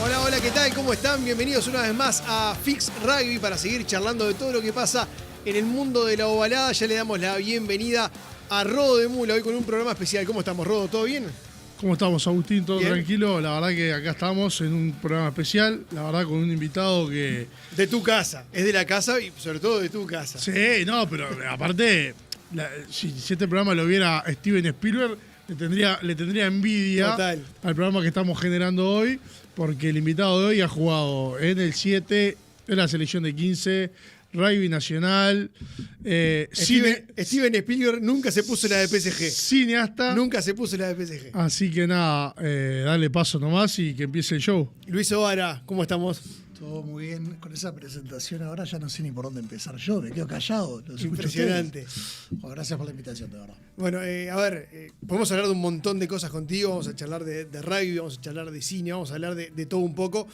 Hola, hola, ¿qué tal? ¿Cómo están? Bienvenidos una vez más a Fix Rugby para seguir charlando de todo lo que pasa en el mundo de la ovalada. Ya le damos la bienvenida a Rodo de Mula, hoy con un programa especial. ¿Cómo estamos, Rodo? ¿Todo bien? ¿Cómo estamos, Agustín? ¿Todo Bien. tranquilo? La verdad que acá estamos en un programa especial, la verdad con un invitado que... De tu casa, es de la casa y sobre todo de tu casa. Sí, no, pero aparte, si este programa lo viera Steven Spielberg, le tendría envidia Total. al programa que estamos generando hoy, porque el invitado de hoy ha jugado en el 7, en la selección de 15, rugby nacional, Steven Spielberg nunca se puso la de PSG. cineasta. Nunca se puso la de PSG. Así que nada, dale paso nomás y que empiece el show. Luis Ovara, ¿cómo estamos? Todo muy bien. Con esa presentación ahora ya no sé ni por dónde empezar yo. Me quedo callado. Los escucho Impresionante. ustedes. Bueno, gracias por la invitación, de verdad. Bueno, a ver, podemos hablar de un montón de cosas contigo, vamos a charlar de rugby, vamos a charlar de cine, vamos a hablar de todo un poco,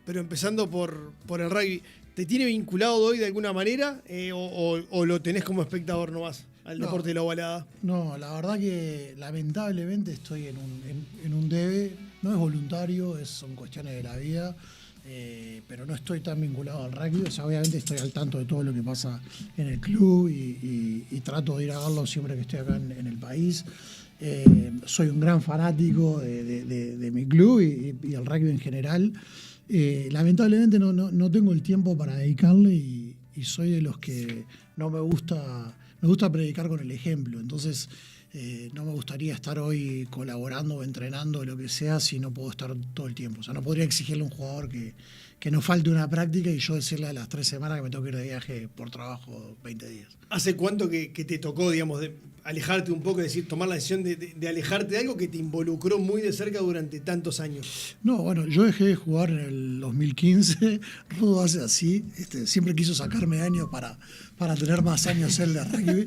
pero empezando por el rugby, ¿te tiene vinculado hoy de alguna manera o lo tenés como espectador nomás al deporte de la ovalada? No, la verdad que lamentablemente estoy en un debe. No es voluntario, son cuestiones de la vida. Pero no estoy tan vinculado al rugby. O sea, obviamente estoy al tanto de todo lo que pasa en el club y trato de ir a verlo siempre que estoy acá en el país. Soy un gran fanático de mi club y el rugby en general. Lamentablemente no tengo el tiempo para dedicarle y soy de los que me gusta predicar con el ejemplo. Entonces no me gustaría estar hoy colaborando o entrenando o lo que sea si no puedo estar todo el tiempo. O sea, no podría exigirle a un jugador que no falte una práctica y yo decirle a las 3 semanas que me tengo que ir de viaje por trabajo 20 días. ¿Hace cuánto que te tocó, digamos, de alejarte un poco, tomar la decisión de alejarte de algo que te involucró muy de cerca durante tantos años? No, bueno, yo dejé de jugar en el 2015. Rudo hace así. Siempre quiso sacarme años para tener más años él de rugby.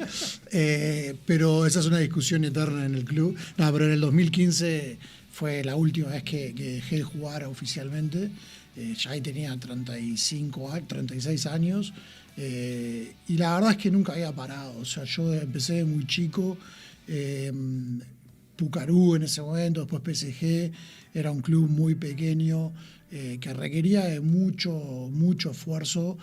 Pero esa es una discusión eterna en el club. No, pero en el 2015 fue la última vez que dejé de jugar oficialmente. Ya ahí tenía 36 años. Y la verdad es que nunca había parado. O sea, yo empecé de muy chico. Pucarú en ese momento, después PSG, era un club muy pequeño que requería de mucho esfuerzo,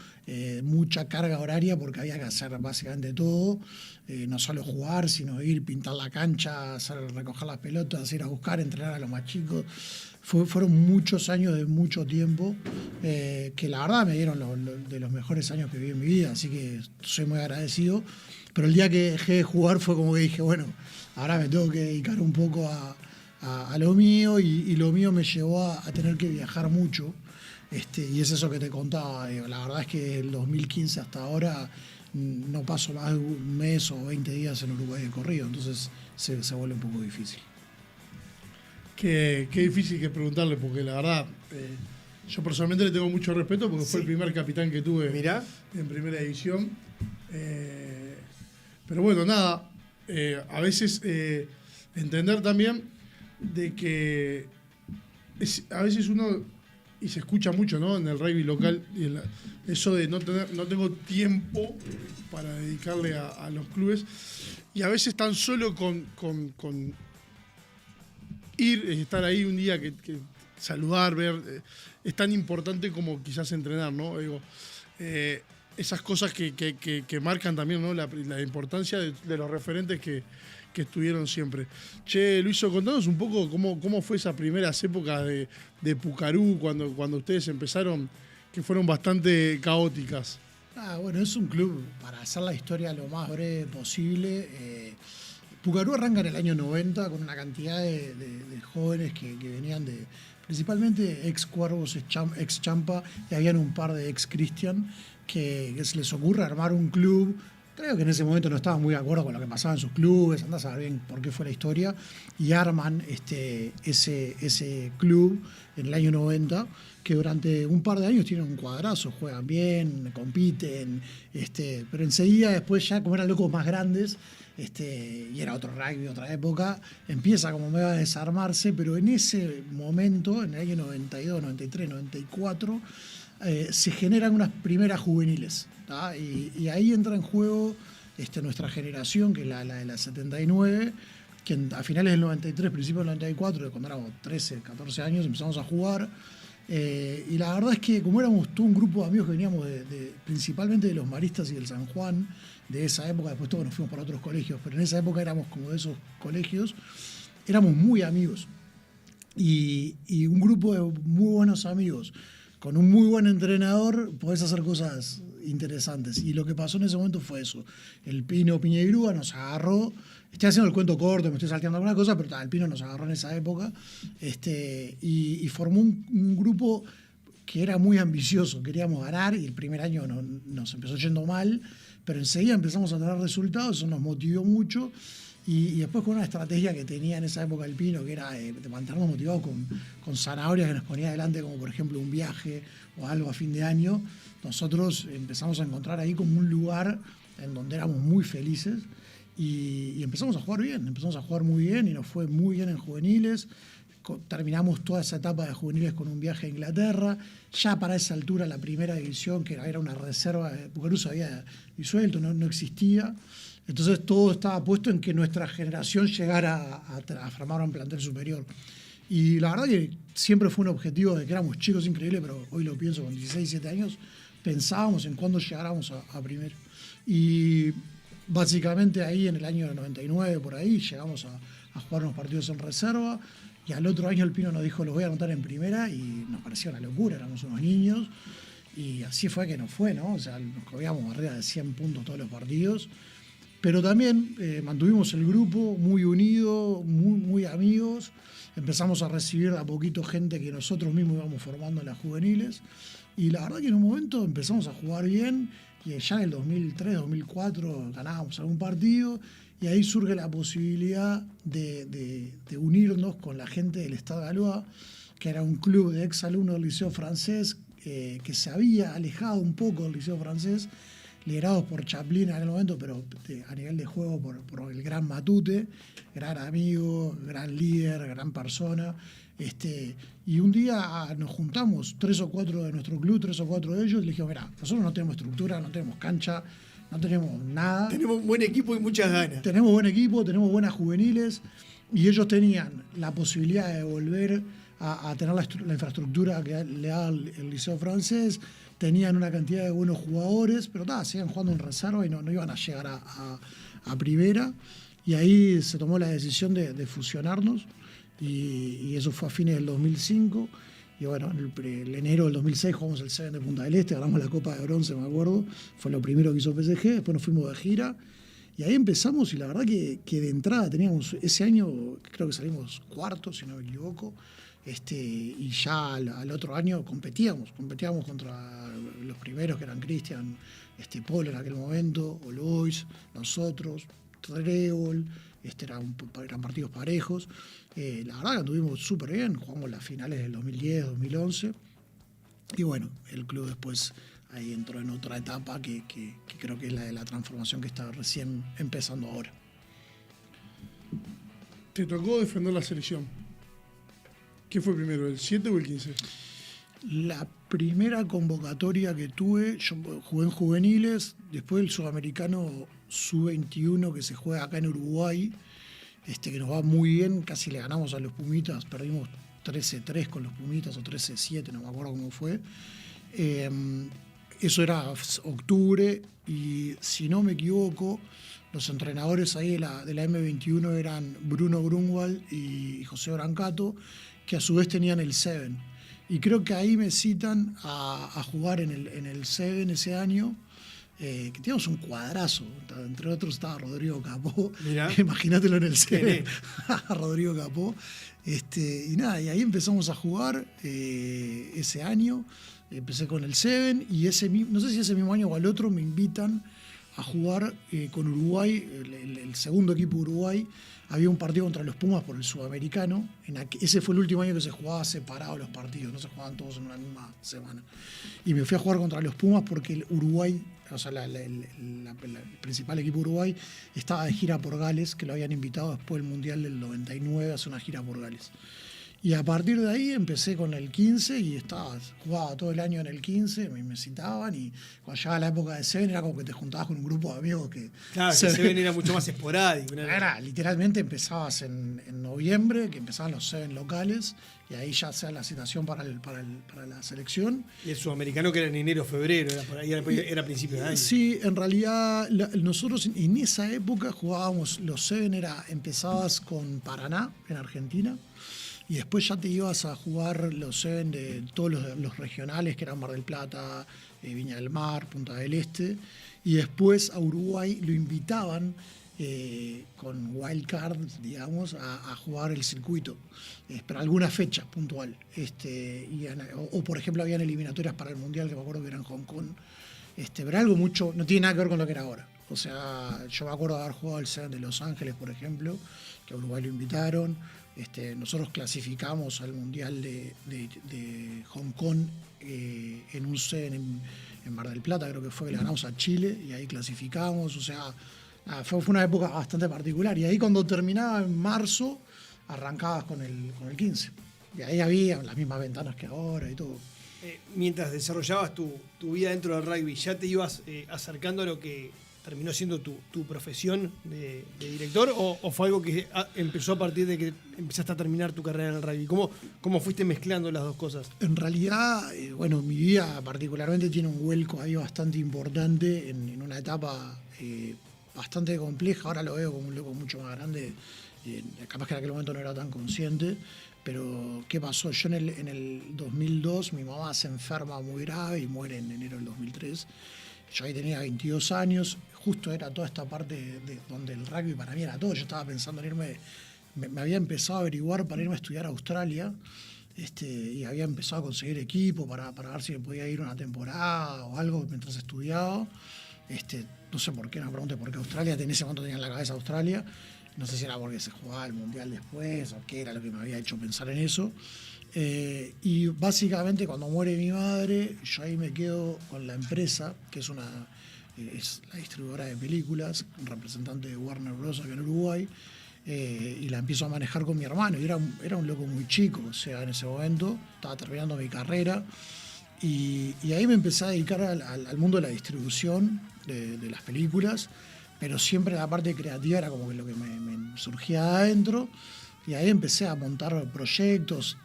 mucha carga horaria porque había que hacer básicamente todo, no solo jugar, sino ir, pintar la cancha, recoger las pelotas, ir a buscar, entrenar a los más chicos. Fueron muchos años de mucho tiempo que la verdad me dieron de los mejores años que viví en mi vida, así que soy muy agradecido. Pero el día que dejé de jugar fue como que dije, bueno, ahora me tengo que dedicar un poco a lo mío y lo mío me llevó a tener que viajar mucho. Y es eso que te contaba. La verdad es que el 2015 hasta ahora no paso más de un mes o 20 días en Uruguay de corrido, entonces se vuelve un poco difícil. Qué difícil que preguntarle, porque la verdad, yo personalmente le tengo mucho respeto porque fue el primer capitán que tuve en primera división. Pero bueno, nada, a veces entender también de que a veces uno, y se escucha mucho, ¿no?, en el rugby local, eso de no tengo tiempo para dedicarle a los clubes, y a veces tan solo con ir, estar ahí un día, que saludar, ver, es tan importante como quizás entrenar, ¿no? Digo, esas cosas que marcan también, ¿no?, la importancia de los referentes que estuvieron siempre. Che, Luiso, contanos un poco cómo fue esas primeras épocas de Pucarú, cuando ustedes empezaron, que fueron bastante caóticas. Bueno, es un club para hacer la historia lo más breve posible. Pucarú arranca en el año 90 con una cantidad de jóvenes que venían principalmente ex Cuervos, ex Champa, y habían un par de ex Cristian que se les ocurre armar un club. Creo que en ese momento no estaban muy de acuerdo con lo que pasaba en sus clubes, andás a saber bien por qué fue la historia, y arman ese club en el año 90, que durante un par de años tienen un cuadrazo, juegan bien, compiten, pero enseguida después ya, como eran locos más grandes, y era otro rugby, otra época, empieza como medio a desarmarse, pero en ese momento, en el año 92, 93, 94, se generan unas primeras juveniles, y ahí entra en juego nuestra generación, que es la de la 79, que a finales del 93, principios del 94, cuando éramos 13, 14 años, empezamos a jugar. Y la verdad es que como éramos todo un grupo de amigos que veníamos principalmente de los Maristas y del San Juan, de esa época, después todos nos fuimos para otros colegios, pero en esa época éramos como de esos colegios, éramos muy amigos. Y un grupo de muy buenos amigos, con un muy buen entrenador, podés hacer cosas interesantes. Y lo que pasó en ese momento fue eso. El Pino Piñeirúa nos agarró. Estoy haciendo el cuento corto, me estoy salteando alguna cosa, pero el Pino nos agarró en esa época. Y formó un grupo que era muy ambicioso. Queríamos ganar y el primer año nos empezó yendo mal, pero enseguida empezamos a tener resultados, eso nos motivó mucho. Y después con una estrategia que tenía en esa época el Pino, que era de mantenernos motivados con zanahorias que nos ponía adelante, como por ejemplo un viaje o algo a fin de año, nosotros empezamos a encontrar ahí como un lugar en donde éramos muy felices y empezamos a jugar bien, empezamos a jugar muy bien y nos fue muy bien en juveniles. Terminamos toda esa etapa de juveniles con un viaje a Inglaterra. Ya para esa altura la primera división, que era una reserva, Bucarú se había disuelto, no existía. Entonces todo estaba puesto en que nuestra generación llegara a formar un plantel superior. Y la verdad que siempre fue un objetivo de que éramos chicos increíbles, pero hoy lo pienso, con 16, 17 años, pensábamos en cuándo llegáramos a primero. Y básicamente ahí en el año 99, por ahí, llegamos a jugar unos partidos en reserva. Y al otro año el Pino nos dijo, los voy a anotar en primera, y nos pareció una locura, éramos unos niños. Y así fue que nos fue, ¿no? O sea, nos comíamos arriba de 100 puntos todos los partidos. Pero también mantuvimos el grupo muy unido, muy amigos. Empezamos a recibir de a poquito gente que nosotros mismos íbamos formando en las juveniles. Y la verdad que en un momento empezamos a jugar bien. Y ya en el 2003, 2004 ganábamos algún partido. Y ahí surge la posibilidad de unirnos con la gente del Stade Galois, que era un club de exalumnos del Liceo Francés, que se había alejado un poco del Liceo Francés, liderados por Chaplin en aquel momento, pero a nivel de juego por el gran Matute, gran amigo, gran líder, gran persona. Y un día nos juntamos 3 o 4 de nuestro club, 3 o 4 de ellos, y le dijimos, mirá, nosotros no tenemos estructura, no tenemos cancha, no tenemos nada. Tenemos un buen equipo y muchas ganas. Tenemos buen equipo, tenemos buenas juveniles, y ellos tenían la posibilidad de volver a tener la infraestructura que le da el Liceo Francés. Tenían una cantidad de buenos jugadores, pero seguían jugando en reserva y no iban a llegar a primera. Y ahí se tomó la decisión de fusionarnos, y eso fue a fines del 2005. Y bueno, en el enero del 2006 jugamos el Seven de Punta del Este, ganamos la Copa de Bronce, me acuerdo. Fue lo primero que hizo PSG, después nos fuimos de gira. Y ahí empezamos, y la verdad que de entrada teníamos, ese año creo que salimos cuartos, si no me equivoco. Y ya al otro año competíamos contra los primeros, que eran Cristian, Polo en aquel momento, Olois, nosotros, Trébol, eran partidos parejos. La verdad que anduvimos súper bien, jugamos las finales del 2010, 2011, y bueno, el club después ahí entró en otra etapa que creo que es la de la transformación que está recién empezando ahora. Te tocó defender la selección. ¿Qué fue primero, el 7 o el 15? La primera convocatoria que tuve, yo jugué en juveniles, después el sudamericano sub-21 que se juega acá en Uruguay, que nos va muy bien, casi le ganamos a los Pumitas, perdimos 13-3 con los Pumitas o 13-7, no me acuerdo cómo fue. Eso era octubre, y si no me equivoco, los entrenadores ahí de la M21 eran Bruno Grunwald y José Brancato, que a su vez tenían el Seven. Y creo que ahí me citan a jugar en el Seven ese año, que teníamos un cuadrazo. Entre otros estaba Rodrigo Capó. Imagínatelo en el Seven. Rodrigo Capó. Y nada, y ahí empezamos a jugar ese año. Empecé con el Seven, y no sé si ese mismo año o al otro me invitan a jugar con Uruguay, el segundo equipo de Uruguay. Había un partido contra los Pumas por el sudamericano. Ese fue el último año que se jugaba separado los partidos, no se jugaban todos en una misma semana. Y me fui a jugar contra los Pumas porque el Uruguay, o sea, el principal equipo de Uruguay, estaba de gira por Gales, que lo habían invitado después del Mundial del 99 a hacer una gira por Gales. Y a partir de ahí empecé con el 15 y jugaba todo el año en el 15, me citaban y cuando llegaba la época de Seven era como que te juntabas con un grupo de amigos que... Claro, que Seven era mucho más esporádico. Era, literalmente empezabas en noviembre, que empezaban los Seven locales y ahí ya sea la citación para la selección. Y el sudamericano que era en enero, febrero, era principio de año. Sí, en realidad nosotros en esa época jugábamos, los Seven empezabas con Paraná en Argentina. Y después ya te ibas a jugar los Seven de todos los regionales, que eran Mar del Plata, Viña del Mar, Punta del Este. Y después a Uruguay lo invitaban con wild card, digamos, a jugar el circuito. Pero alguna fecha puntual. O por ejemplo, habían eliminatorias para el Mundial, que me acuerdo que era en Hong Kong. Pero algo mucho, no tiene nada que ver con lo que era ahora. O sea, yo me acuerdo de haber jugado el Seven de Los Ángeles, por ejemplo, que a Uruguay lo invitaron. Nosotros clasificamos al Mundial de Hong Kong en un Seven en Mar del Plata, creo que fue que le ganamos a Chile y ahí clasificamos. O sea, fue una época bastante particular. Y ahí cuando terminaba en marzo, arrancabas con el 15. Y ahí había las mismas ventanas que ahora y todo. Mientras desarrollabas tu vida dentro del rugby, ¿ya te ibas acercando a lo que terminó siendo tu profesión de director o fue algo que empezó a partir de que empezaste a terminar tu carrera en el rugby? ¿Cómo fuiste mezclando las dos cosas? En realidad, mi vida particularmente tiene un vuelco ahí bastante importante en una etapa bastante compleja. Ahora lo veo como un loco mucho más grande. Capaz que en aquel momento no era tan consciente. Pero, ¿qué pasó? Yo en el 2002, mi mamá se enferma muy grave y muere en enero del 2003. Yo ahí tenía 22 años, justo era toda esta parte donde el rugby para mí era todo. Yo estaba pensando en irme, me había empezado a averiguar para irme a estudiar a Australia, y había empezado a conseguir equipo para ver si me podía ir una temporada o algo mientras estudiaba. No sé por qué, no me pregunté por qué Australia, en ese momento tenía en la cabeza Australia. No sé si era porque se jugaba el Mundial después o qué era lo que me había hecho pensar en eso. Y básicamente cuando muere mi madre, yo ahí me quedo con la empresa, que es la distribuidora de películas, un representante de Warner Bros. Acá en Uruguay, y la empiezo a manejar con mi hermano. Y era un loco muy chico, o sea, en ese momento estaba terminando mi carrera. Y ahí me empecé a dedicar al mundo de la distribución de las películas, pero siempre la parte creativa era como que lo que me surgía adentro. Y ahí empecé a montar proyectos.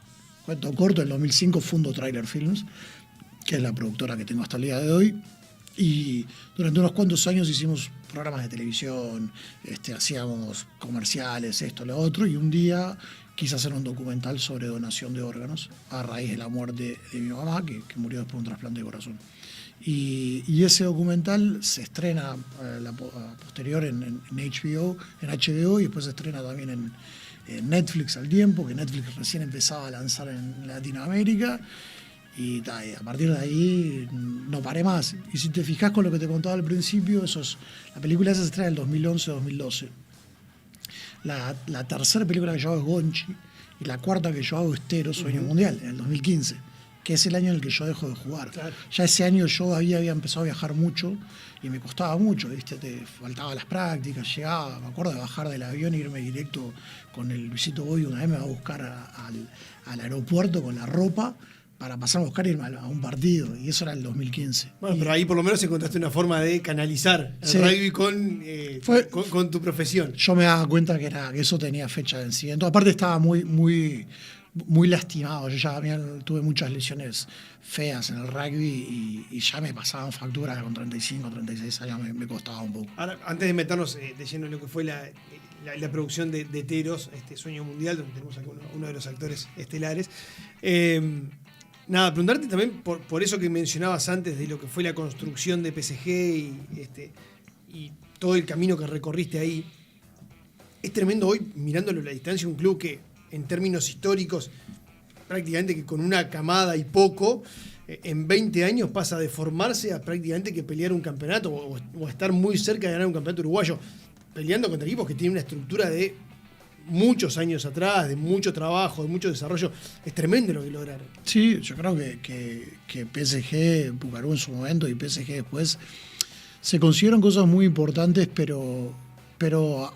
Cuento corto, en 2005 fundo Trailer Films, que es la productora que tengo hasta el día de hoy. Y durante unos cuantos años hicimos programas de televisión, hacíamos comerciales, esto, lo otro. Y un día quise hacer un documental sobre donación de órganos a raíz de la muerte de mi mamá, que murió después de un trasplante de corazón. Y ese documental se estrena posterior en HBO, y después se estrena también en Netflix al tiempo, que Netflix recién empezaba a lanzar en Latinoamérica. Y a partir de ahí no paré más. Y si te fijas con lo que te contaba al principio, la película esa se estrena en el 2011-2012. La tercera película que yo hago es Gonchi, y la cuarta que yo hago es Tero, Sueño Mundial, en el 2015, que es el año en el que yo dejo de jugar. Claro. Ya ese año yo había empezado a viajar mucho y me costaba mucho, ¿viste? Te faltaban las prácticas, llegaba, me acuerdo de bajar del avión e irme directo con el Luisito Boy, una vez me va a buscar al aeropuerto con la ropa para pasar a buscar y irme a un partido, y eso era el 2015. Bueno, pero ahí por lo menos encontraste una forma de canalizar el rugby con tu profesión. Yo me daba cuenta que eso tenía fecha de vencimiento. Aparte estaba muy, muy, muy lastimado. Yo ya tuve muchas lesiones feas en el rugby y ya me pasaban facturas con 35, 36 años, me costaba un poco. Ahora, antes de meternos de lleno en lo que fue la producción de Teros, Sueño Mundial, donde tenemos a uno de los actores estelares, preguntarte también por eso que mencionabas antes de lo que fue la construcción de PSG y todo el camino que recorriste ahí. Es tremendo hoy, mirándolo a la distancia, un club que en términos históricos, prácticamente que con una camada y poco, en 20 años pasa de formarse a prácticamente que pelear un campeonato o estar muy cerca de ganar un campeonato uruguayo, peleando contra equipos que tienen una estructura de muchos años atrás, de mucho trabajo, de mucho desarrollo. Es tremendo lo que lograron. Sí, yo creo que PSG, Pucarú en su momento y PSG después, se consiguieron cosas muy importantes, pero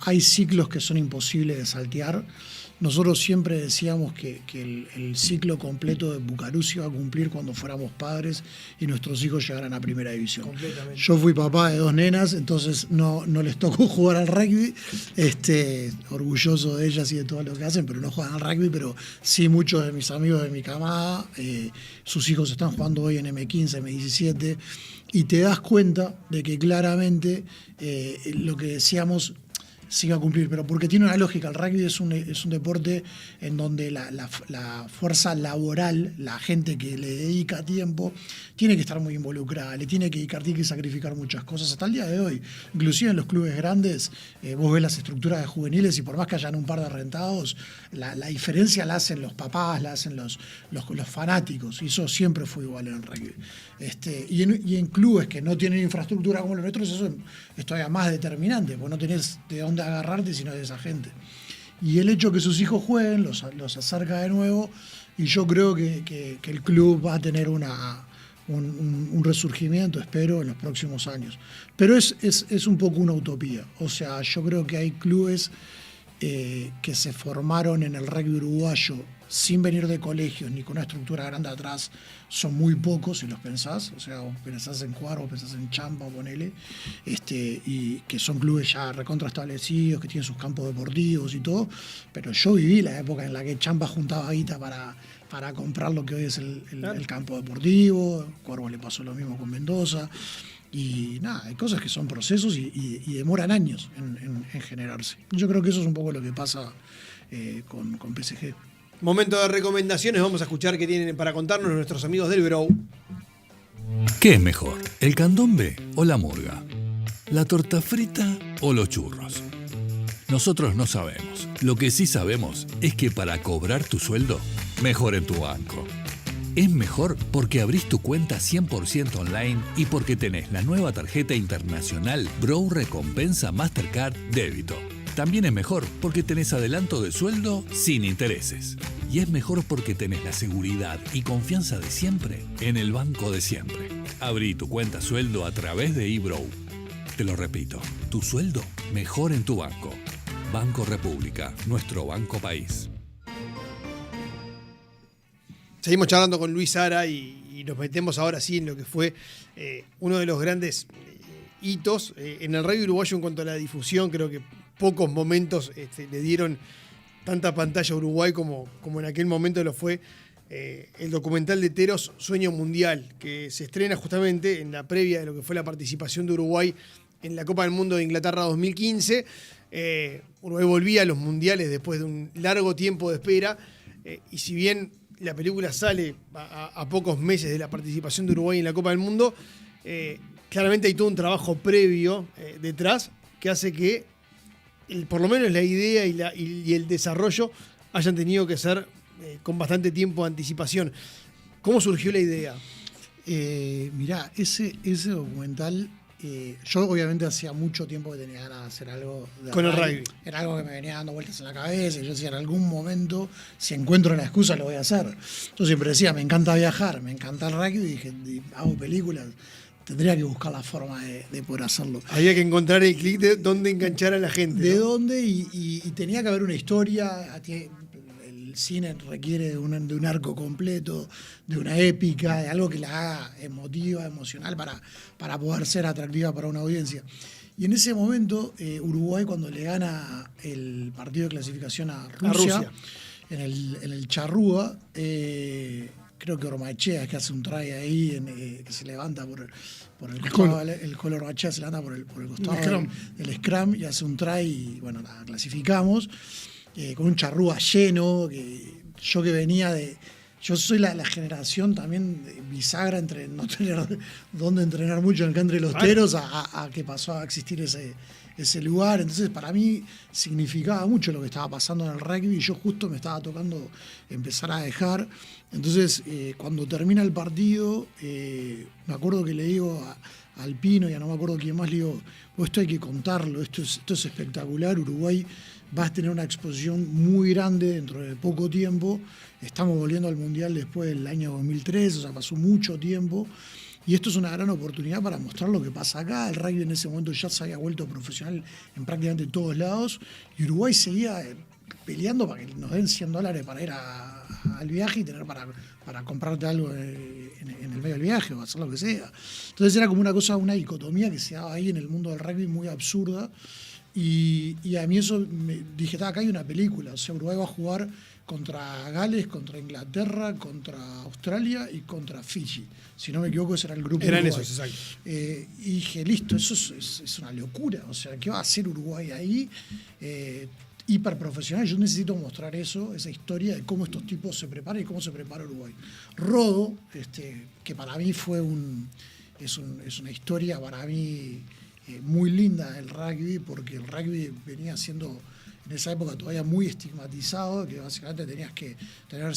hay ciclos que son imposibles de saltear. nosotros siempre decíamos que el ciclo completo de Bucarú se iba a cumplir cuando fuéramos padres y nuestros hijos llegaran a primera división. Completamente. Yo fui papá de 2 nenas, entonces no les tocó jugar al rugby, orgulloso de ellas y de todo lo que hacen, pero no juegan al rugby, pero sí muchos de mis amigos de mi camada, sus hijos están jugando hoy en M15, M17, y te das cuenta de que claramente lo que decíamos se iba a cumplir, pero porque tiene una lógica. El rugby es un deporte en donde la fuerza laboral, la gente que le dedica tiempo, tiene que estar muy involucrada, le tiene que sacrificar muchas cosas. Hasta el día de hoy, inclusive en los clubes grandes, vos ves las estructuras de juveniles y por más que hayan un par de rentados, la diferencia la hacen los papás, la hacen los fanáticos, y eso siempre fue igual en el rugby. Y en clubes que no tienen infraestructura como los nuestros, eso es todavía más determinante, porque no tenés de dónde agarrarte sino de esa gente. Y el hecho que sus hijos jueguen los acerca de nuevo, y yo creo que el club va a tener un resurgimiento, espero, en los próximos años. Pero es un poco una utopía. O sea, yo creo que hay clubes que se formaron en el rugby uruguayo sin venir de colegios ni con una estructura grande atrás, son muy pocos si los pensás. O sea, vos pensás en Cuaro, vos pensás en Champa, ponele, y que son clubes ya recontra establecidos, que tienen sus campos deportivos y todo. Pero yo viví la época en la que Champa juntaba guita para comprar lo que hoy es el campo deportivo. Cuervo le pasó lo mismo con Mendoza. Y nada, hay cosas que son procesos y demoran años en generarse. Yo creo que eso es un poco lo que pasa con PSG. Momento de recomendaciones, vamos a escuchar qué tienen para contarnos nuestros amigos del Brow. ¿Qué es mejor, el candombe o la murga? ¿La torta frita o los churros? Nosotros no sabemos. Lo que sí sabemos es que para cobrar tu sueldo, mejor en tu banco. Es mejor porque abrís tu cuenta 100% online y porque tenés la nueva tarjeta internacional Brow Recompensa Mastercard Débito. También es mejor porque tenés adelanto de sueldo sin intereses. Y es mejor porque tenés la seguridad y confianza de siempre en el banco de siempre. Abrí tu cuenta sueldo a través de eBrow. Te lo repito, tu sueldo mejor en tu banco. Banco República, nuestro banco país. Seguimos charlando con Luis Ara y nos metemos ahora sí en lo que fue uno de los grandes hitos en el rugby uruguayo en cuanto a la difusión. Creo que pocos momentos le dieron tanta pantalla a Uruguay como en aquel momento lo fue el documental de Teros Sueño Mundial, que se estrena justamente en la previa de lo que fue la participación de Uruguay en la Copa del Mundo de Inglaterra 2015. Uruguay volvía a los mundiales después de un largo tiempo de espera, y si bien la película sale a pocos meses de la participación de Uruguay en la Copa del Mundo, claramente hay todo un trabajo previo detrás que hace que por lo menos la idea y el desarrollo hayan tenido que ser con bastante tiempo de anticipación. ¿Cómo surgió la idea? Mirá, ese documental, yo obviamente hacía mucho tiempo que tenía ganas de hacer algo de con el rugby. Era algo que me venía dando vueltas en la cabeza, y yo decía, en algún momento, si encuentro la excusa, lo voy a hacer. Yo siempre decía, me encanta viajar, me encanta el rugby, y dije, hago películas, tendría que buscar la forma de poder hacerlo. Había que encontrar el clic de dónde enganchar a la gente. De ¿no? dónde, y tenía que haber una historia. El cine requiere de un arco completo, de una épica, de algo que la haga emotiva, emocional, para poder ser atractiva para una audiencia. Y en ese momento, Uruguay, cuando le gana el partido de clasificación a Rusia. En el Charrúa, creo que Ormaechea, que hace un try ahí, que se levanta por el costado, el Colo Ormaechea se levanta por el costado del scrum y hace un try, y bueno, la clasificamos, con un Charrúa lleno, yo que venía de... Yo soy la generación también bisagra entre no tener dónde entrenar mucho en el country de los Teros a que pasó a existir ese lugar. Entonces, para mí significaba mucho lo que estaba pasando en el rugby, y yo justo me estaba tocando empezar a dejar. Entonces, cuando termina el partido, me acuerdo que le digo a Alpino y a no me acuerdo quién más, le digo, esto hay que contarlo, esto es espectacular. Uruguay va a tener una exposición muy grande dentro de poco tiempo. Estamos volviendo al Mundial después del año 2003, o sea, pasó mucho tiempo. Y esto es una gran oportunidad para mostrar lo que pasa acá. El rugby en ese momento ya se había vuelto profesional en prácticamente todos lados. Y Uruguay seguía peleando para que nos den $100 para ir al viaje y tener para comprarte algo en el medio del viaje o hacer lo que sea. Entonces era como una dicotomía que se daba ahí en el mundo del rugby muy absurda. Y a mí eso dije, acá hay una película. O sea, Uruguay va a jugar contra Gales, contra Inglaterra, contra Australia y contra Fiji. Si no me equivoco, ese era el grupo. Eran Uruguay. esos, exacto. Y dije, listo, eso es una locura. O sea, ¿qué va a hacer Uruguay ahí? Hiperprofesional. Yo necesito mostrar esa historia de cómo estos tipos se preparan y cómo se prepara Uruguay. Rodo, que para mí es una historia para mí muy linda del rugby, porque el rugby venía siendo en esa época todavía muy estigmatizado, que básicamente tenías que tener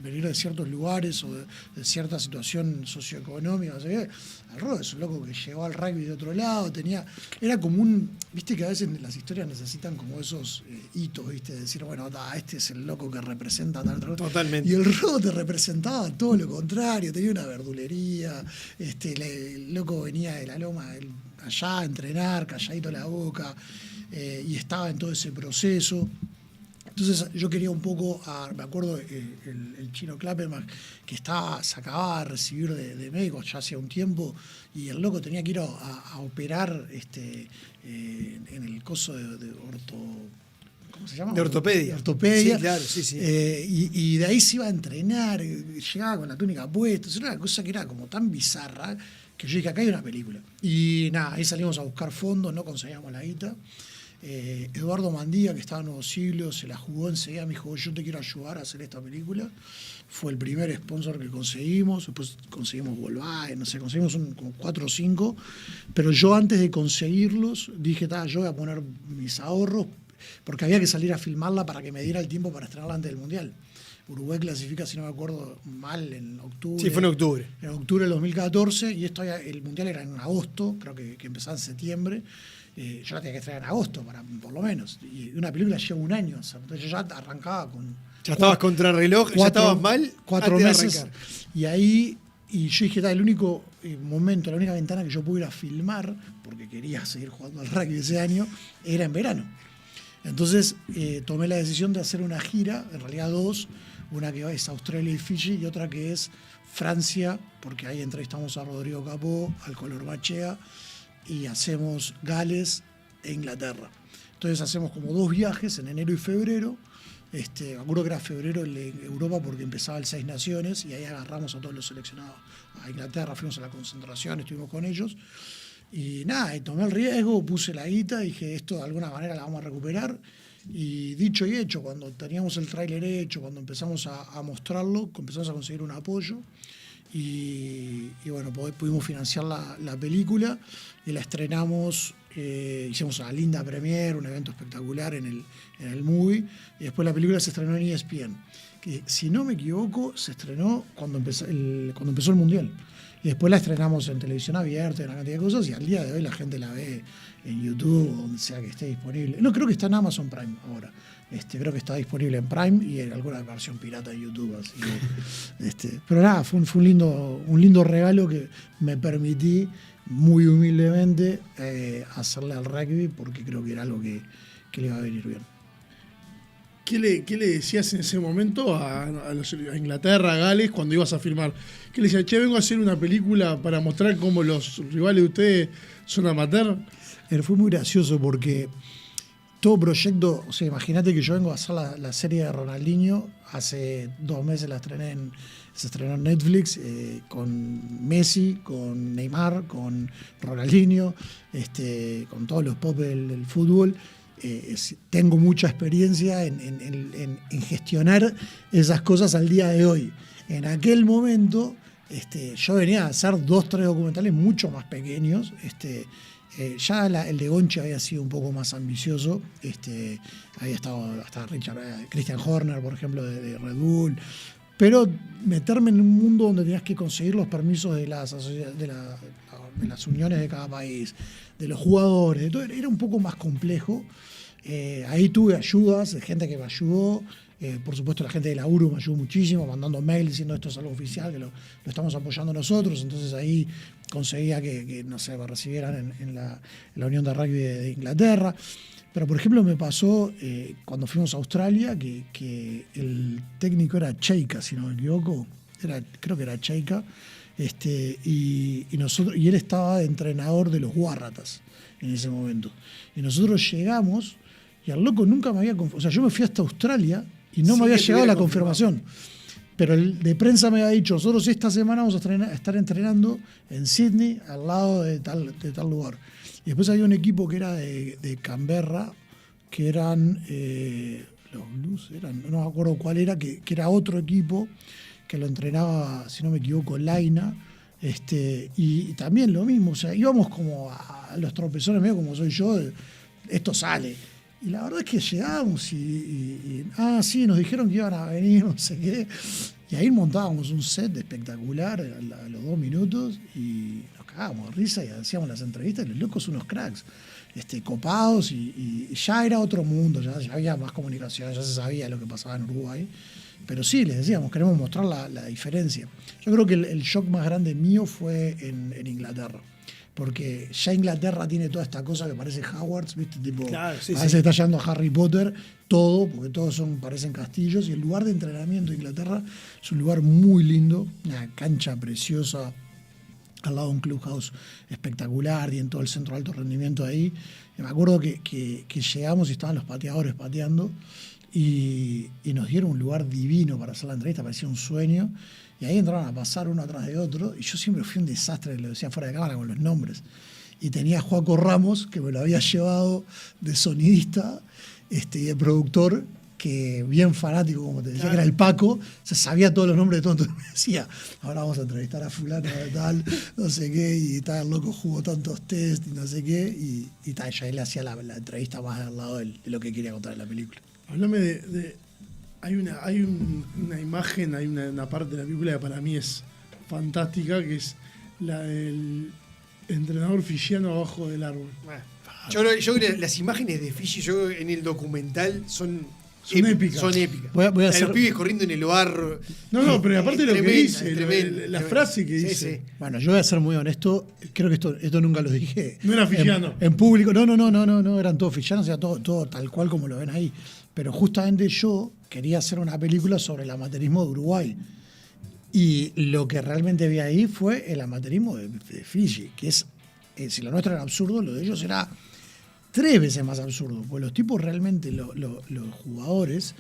venir de ciertos lugares o de cierta situación socioeconómica, no sé qué. El Rodo es un loco que llegó al rugby de otro lado, era como viste que a veces las historias necesitan como esos hitos, viste, de decir, bueno, este es el loco que representa tal. Totalmente. Y el Rodo te representaba todo lo contrario, tenía una verdulería, el loco venía de la loma allá a entrenar, calladito la boca. Y estaba en todo ese proceso. Entonces yo quería un poco, me acuerdo el chino Klapperman, que se acababa de recibir de médico ya hacía un tiempo, y el loco tenía que ir a operar en el coso de ¿cómo se llama? De ortopedia. De ortopedia. Sí, claro, sí. Y de ahí se iba a entrenar, llegaba con la túnica puesta. Era una cosa que era como tan bizarra que yo dije, acá hay una película. Y nada, ahí salimos a buscar fondos, no conseguíamos la guita. Eduardo Mandía, que estaba en Nuevo Siglo, se la jugó enseguida, me dijo, yo te quiero ayudar a hacer esta película. Fue el primer sponsor que conseguimos, después conseguimos Volkswagen, no sé, conseguimos como 4 o 5, pero yo antes de conseguirlos dije, yo voy a poner mis ahorros, porque había que salir a filmarla para que me diera el tiempo para estrenarla antes del Mundial. Uruguay clasifica, si no me acuerdo mal, en octubre. Sí, fue en octubre. En octubre del 2014, y el Mundial era en agosto, creo que empezaba en septiembre. Yo la tenía que estrenar en agosto, por lo menos. Y una película lleva un año. O sea, entonces yo ya arrancaba con... Ya estabas contra reloj, ya estabas mal 4 antes de meses. arrancar. Y yo dije, el único momento, la única ventana que yo pude ir a filmar, porque quería seguir jugando al rugby ese año, era en verano. Entonces tomé la decisión de hacer una gira, en realidad 2, una que es Australia y Fiji y otra que es Francia, porque ahí entrevistamos a Rodrigo Capó, al Color Machea, y hacemos Gales e Inglaterra. Entonces hacemos como 2 viajes en enero y febrero. Me acuerdo que era febrero en Europa porque empezaba el 6 Naciones y ahí agarramos a todos los seleccionados. A Inglaterra fuimos a la concentración, estuvimos con ellos. Y nada, y tomé el riesgo, puse la guita, dije, esto de alguna manera la vamos a recuperar. Y dicho y hecho, cuando teníamos el tráiler hecho, cuando empezamos a mostrarlo, empezamos a conseguir un apoyo. Y bueno, pudimos financiar la película y la estrenamos, hicimos una linda premiere, un evento espectacular en el movie, y después la película se estrenó en ESPN, que si no me equivoco se estrenó cuando empezó el Mundial, y después la estrenamos en televisión abierta, una cantidad de cosas, y al día de hoy la gente la ve en YouTube o donde sea que esté disponible. No, creo que está en Amazon Prime ahora. Creo que está disponible en Prime y en alguna versión pirata de YouTube. Así que, pero nada, fue un lindo regalo que me permití muy humildemente hacerle al rugby, porque creo que era algo que le iba a venir bien. ¿Qué le decías en ese momento a Inglaterra, a Gales, cuando ibas a filmar? ¿Qué le decías? Che, vengo a hacer una película para mostrar cómo los rivales de ustedes son amateur. Fue muy gracioso porque todo proyecto, o sea, imagínate que yo vengo a hacer la serie de Ronaldinho, hace 2 meses se estrenó en Netflix, con Messi, con Neymar, con Ronaldinho, con todos los pop del fútbol. Tengo mucha experiencia en gestionar esas cosas al día de hoy. En aquel momento yo venía a hacer 2, 3 documentales mucho más pequeños. Ya el de Gonchi había sido un poco más ambicioso. Había estado hasta Christian Horner, por ejemplo, de Red Bull. Pero meterme en un mundo donde tenías que conseguir los permisos de las uniones de cada país, de los jugadores, de todo, era un poco más complejo. Ahí tuve ayudas de gente que me ayudó. Por supuesto, la gente de la URU me ayudó muchísimo, mandando mail diciendo esto es algo oficial, que lo estamos apoyando nosotros. Entonces ahí conseguía que no sé, me recibieran en la Unión de Rugby de Inglaterra. Pero, por ejemplo, me pasó cuando fuimos a Australia que el técnico era Cheika, si no me equivoco. Creo que era Cheika. Y él estaba de entrenador de los Waratahs en ese momento. Y nosotros llegamos y al loco nunca me había... O sea, yo me fui hasta Australia y no me había llegado la confirmación. Pero el de prensa me había dicho, nosotros esta semana vamos a estar entrenando en Sydney, al lado de tal lugar. Y después había un equipo que era de Canberra, que eran los Blues, no me acuerdo cuál era, que era otro equipo que lo entrenaba, si no me equivoco, Laina. Y también lo mismo, o sea, íbamos como a los tropezones, medio como soy yo, esto sale. Y la verdad es que llegamos sí, nos dijeron que iban a venir, no sé qué. Y ahí montábamos un set espectacular a los 2 minutos y nos cagábamos de risa y hacíamos las entrevistas y los locos unos cracks, copados y ya era otro mundo, ya había más comunicación, ya se sabía lo que pasaba en Uruguay. Pero sí, les decíamos, queremos mostrar la diferencia. Yo creo que el shock más grande mío fue en Inglaterra. Porque ya Inglaterra tiene toda esta cosa que parece Hogwarts, ¿viste? Tipo, claro, sí, parece que está yendo a Harry Potter, todo, porque todos parecen castillos. Y el lugar de entrenamiento de Inglaterra es un lugar muy lindo, una cancha preciosa, al lado de un clubhouse espectacular, y en todo el centro de alto rendimiento ahí. Y me acuerdo que llegamos y estaban los pateadores pateando, y nos dieron un lugar divino para hacer la entrevista, parecía un sueño. Y ahí entraron a pasar uno atrás de otro, y yo siempre fui un desastre, lo decía fuera de cámara con los nombres. Y tenía a Joaco Ramos, que me lo había llevado de sonidista y de productor, que bien fanático, como te decía, claro, que era el Paco, se sabía todos los nombres de todos. Entonces me decía, ahora vamos a entrevistar a fulano de tal, no sé qué, y tal, el loco jugó tantos test y no sé qué, y tal, ya él hacía la entrevista más al lado de lo que quería contar en la película. Háblame hay una imagen, hay una parte de la película que para mí es fantástica, que es la del entrenador fijiano abajo del árbol. Yo creo que las imágenes de Fiji, yo en el documental son épicas. Son épicas. Voy a hacer... Los pibes corriendo en el barro. No, pero aparte de lo que dice, la frase que sí, dice. Sí. Bueno, yo voy a ser muy honesto, creo que esto nunca lo dije. No era fijiano. En público, no, eran todos fijianos, o sea, todo tal cual como lo ven ahí. Pero justamente yo quería hacer una película sobre el amateurismo de Uruguay. Y lo que realmente vi ahí fue el amateurismo de Fiji, que es, si lo nuestro era absurdo, lo de ellos era 3 veces más absurdo. Porque los tipos realmente, los jugadores,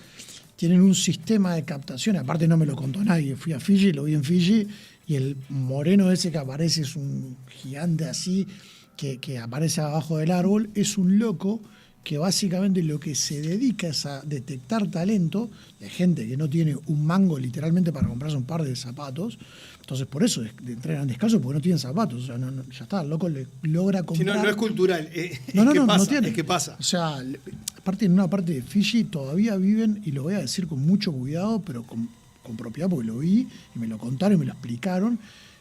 tienen un sistema de captación. Aparte no me lo contó nadie. Fui a Fiji, lo vi en Fiji, y el moreno ese que aparece es un gigante así, que aparece abajo del árbol, es un loco que básicamente lo que se dedica es a detectar talento de gente que no tiene un mango literalmente para comprarse un par de zapatos. Entonces por eso entrenan descalzos, porque no tienen zapatos. O sea, ya está, el loco le logra comprar. Si no es cultural, no tiene. Es que pasa. O sea, aparte en una parte de Fiji todavía viven, y lo voy a decir con mucho cuidado, pero con propiedad, porque lo vi y me lo contaron y me lo explicaron.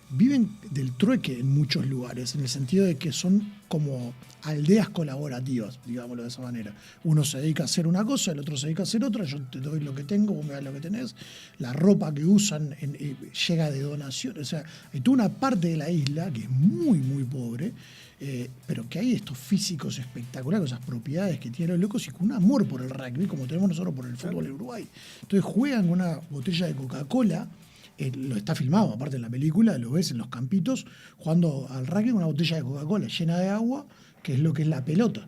Viven del trueque en muchos lugares, en el sentido de que son como aldeas colaborativas, digámoslo de esa manera. Uno se dedica a hacer una cosa, el otro se dedica a hacer otra, yo te doy lo que tengo, vos me das lo que tenés. La ropa que usan llega de donaciones. O sea, hay toda una parte de la isla que es muy, muy pobre, pero que hay estos físicos espectaculares, esas propiedades que tienen los locos, y con un amor por el rugby, como tenemos nosotros por el fútbol en Uruguay. Entonces juegan con una botella de Coca-Cola. Lo está filmado, aparte en la película, lo ves en los campitos, jugando al rugby con una botella de Coca-Cola llena de agua, que es lo que es la pelota.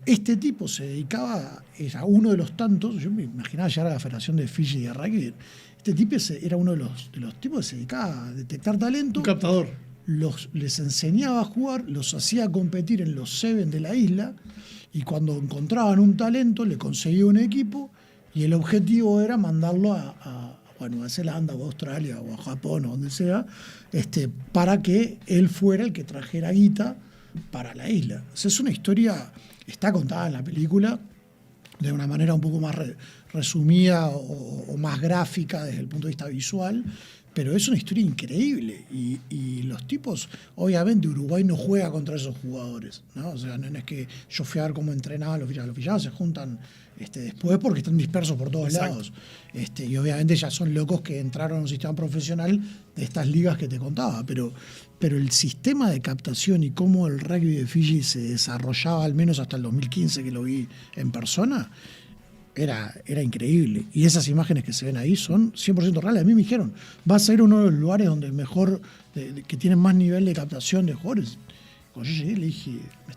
Este tipo se dedicaba, era uno de los tantos, yo me imaginaba llegar a la Federación de Fiji de Rugby, este tipo era uno de los tipos que se dedicaba a detectar talento. Un captador. Les enseñaba a jugar, los hacía competir en los 7 de la isla, y cuando encontraban un talento, le conseguía un equipo, y el objetivo era mandarlo a Nueva Zelanda o a Australia o a Japón o donde sea, para que él fuera el que trajera guita para la isla. O sea, es una historia, está contada en la película de una manera un poco más resumida o más gráfica desde el punto de vista visual, pero es una historia increíble. Y los tipos, obviamente Uruguay no juega contra esos jugadores, ¿no? O sea, no es que yo fui a ver cómo entrenaban los fichados se juntan después porque están dispersos por todos Exacto. lados. Y obviamente ya son locos que entraron a un sistema profesional de estas ligas que te contaba, pero el sistema de captación y cómo el rugby de Fiji se desarrollaba, al menos hasta el 2015 que lo vi en persona, era increíble. Y esas imágenes que se ven ahí son 100% reales. A mí me dijeron, vas a ir a uno de los lugares donde mejor, que tienen más nivel de captación de jugadores. Cuando yo llegué le dije...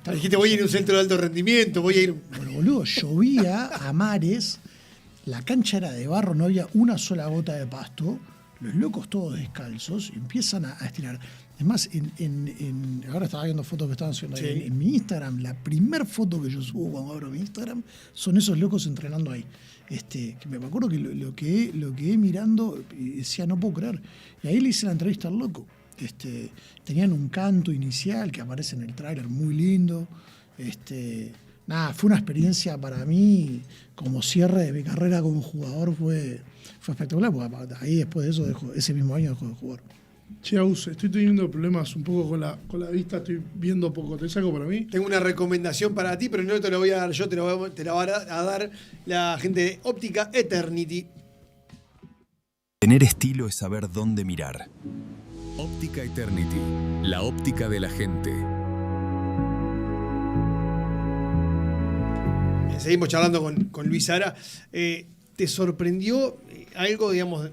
Me dijiste, voy a ir a un centro de alto rendimiento, voy a ir... Bueno, boludo, llovía a mares, la cancha era de barro, no había una sola gota de pasto, los locos todos descalzos empiezan a estirar. Es más, ahora estaba viendo fotos que estaban subiendo Sí. ahí. En mi Instagram, la primera foto que yo subo cuando abro mi Instagram son esos locos entrenando ahí. Que me acuerdo que lo quedé mirando y decía, no puedo creer. Y ahí le hice la entrevista al loco. Tenían un canto inicial que aparece en el tráiler muy lindo. Nada, fue una experiencia para mí, como cierre de mi carrera como jugador, fue espectacular, porque ahí después de eso, ese mismo año dejó de jugar. Che, Aus, estoy teniendo problemas un poco con la vista, estoy viendo poco. ¿Te saco para mí? Tengo una recomendación para ti, pero no te la voy a dar yo, te la va a dar la gente de Óptica Eternity. Tener estilo es saber dónde mirar. Óptica Eternity, la óptica de la gente. Seguimos charlando con Luis Sara. ¿Te sorprendió algo, digamos,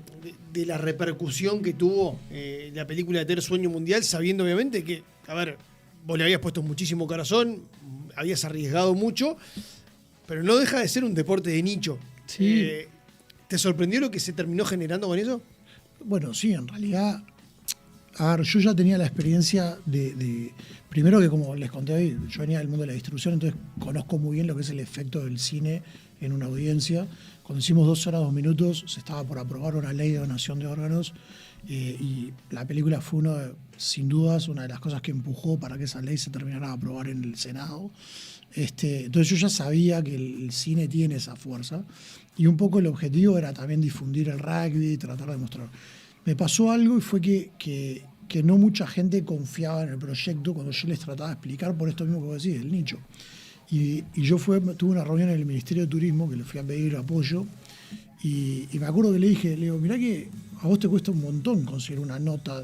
de la repercusión que tuvo la película de Ter Sueño Mundial, sabiendo obviamente que, a ver, vos le habías puesto muchísimo corazón, habías arriesgado mucho, pero no deja de ser un deporte de nicho? Sí. ¿Te sorprendió lo que se terminó generando con eso? Bueno, sí, en realidad, a ver, yo ya tenía la experiencia de primero que, como les conté hoy, yo venía del mundo de la distribución, entonces conozco muy bien lo que es el efecto del cine en una audiencia. Cuando hicimos 2 horas 2 minutos, se estaba por aprobar una ley de donación de órganos y la película fue sin dudas una de las cosas que empujó para que esa ley se terminara de aprobar en el Senado. Entonces yo ya sabía que el cine tiene esa fuerza y un poco el objetivo era también difundir el rugby, tratar de mostrar. Me pasó algo y fue que no mucha gente confiaba en el proyecto cuando yo les trataba de explicar por esto mismo que vos decís, el nicho. Y yo tuve una reunión en el Ministerio de Turismo que le fui a pedir apoyo y me acuerdo que le digo, mirá que a vos te cuesta un montón conseguir una nota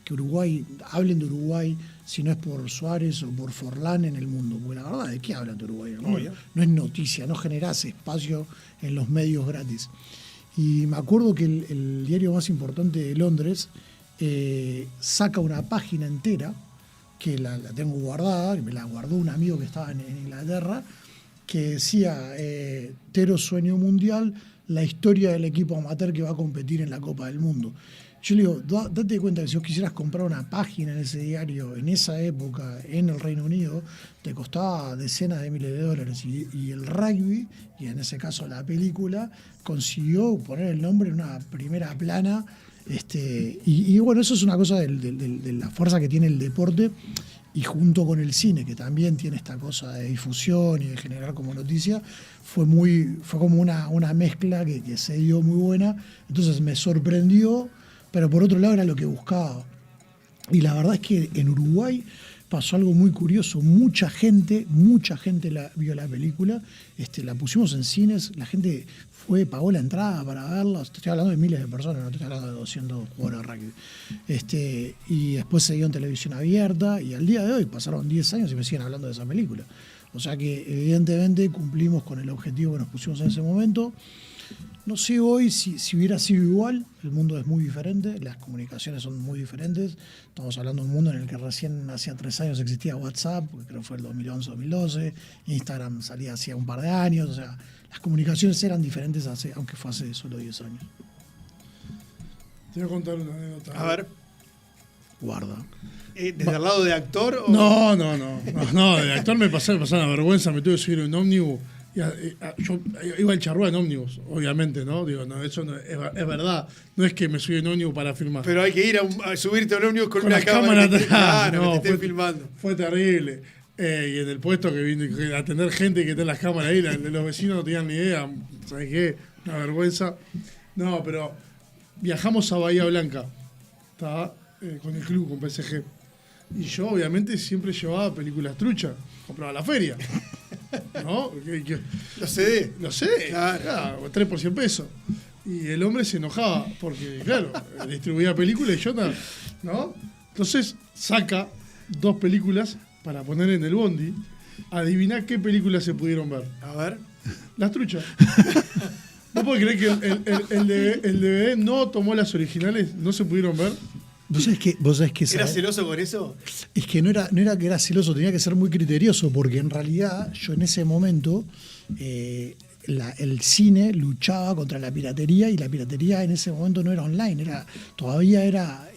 que Uruguay, hablen de Uruguay, si no es por Suárez o por Forlán en el mundo. Porque la verdad, ¿de qué hablan de Uruguay? No es noticia, no generás espacio en los medios gratis. Y me acuerdo que el diario más importante de Londres saca una página entera, que la tengo guardada, que me la guardó un amigo que estaba en Inglaterra, que decía Tero Sueño Mundial, la historia del equipo amateur que va a competir en la Copa del Mundo. Yo le digo, date cuenta que si vos quisieras comprar una página en ese diario, en esa época, en el Reino Unido, te costaba decenas de miles de dólares. Y el rugby, y en ese caso la película, consiguió poner el nombre en una primera plana. Y bueno, eso es una cosa de la fuerza que tiene el deporte, y junto con el cine, que también tiene esta cosa de difusión y de generar como noticia, fue como una mezcla que se dio muy buena. Entonces me sorprendió, pero por otro lado era lo que buscaba. Y la verdad es que en Uruguay pasó algo muy curioso. Mucha gente vio la película. La pusimos en cines, la gente pagó la entrada para verla. Estoy hablando de miles de personas, no estoy hablando de 200 jugadores de rugby. Y después se dio en televisión abierta, y al día de hoy pasaron 10 años y me siguen hablando de esa película. O sea que evidentemente cumplimos con el objetivo que nos pusimos en ese momento. No sé hoy si hubiera sido igual, el mundo es muy diferente, las comunicaciones son muy diferentes. Estamos hablando de un mundo en el que recién hacía 3 años existía WhatsApp, porque creo que fue el 2011-2012, Instagram salía hacía un par de años, o sea, las comunicaciones eran diferentes aunque fue hace solo 10 años. Te voy a contar una anécdota. A ver, Guarda. ¿desde el lado de actor? O... No, de actor me pasó una vergüenza, me tuve que subir un ómnibus. Yo iba al charrúa en ómnibus, obviamente, ¿no? Digo, no, eso no, es verdad. No es que me subí en ómnibus para filmar. Pero hay que ir a subirte a un ómnibus con una la cámara atrás. Claro, No, que te estén filmando. Fue terrible. Y en el puesto que vino a atender gente que está en las cámaras ahí, los vecinos no tenían ni idea. ¿Sabes qué? Una vergüenza. No, pero viajamos a Bahía Blanca. Estaba con el club, con PSG. Y yo, obviamente, siempre llevaba películas truchas. Compraba la feria. ¿no? Lo sé. Lo sé, Claro. claro, 3 por 100 pesos. Y el hombre se enojaba porque, claro, distribuía películas y yo ¿no? Entonces saca 2 películas para poner en el bondi. Adivina qué películas se pudieron ver. A ver. Las truchas. ¿No puedo creer que el DVD no tomó las originales? ¿No se pudieron ver? ¿Vos sabés que ¿Era celoso con eso? Es que no era que era celoso, tenía que ser muy criterioso, porque en realidad yo en ese momento el cine luchaba contra la piratería, y la piratería en ese momento no era online, todavía era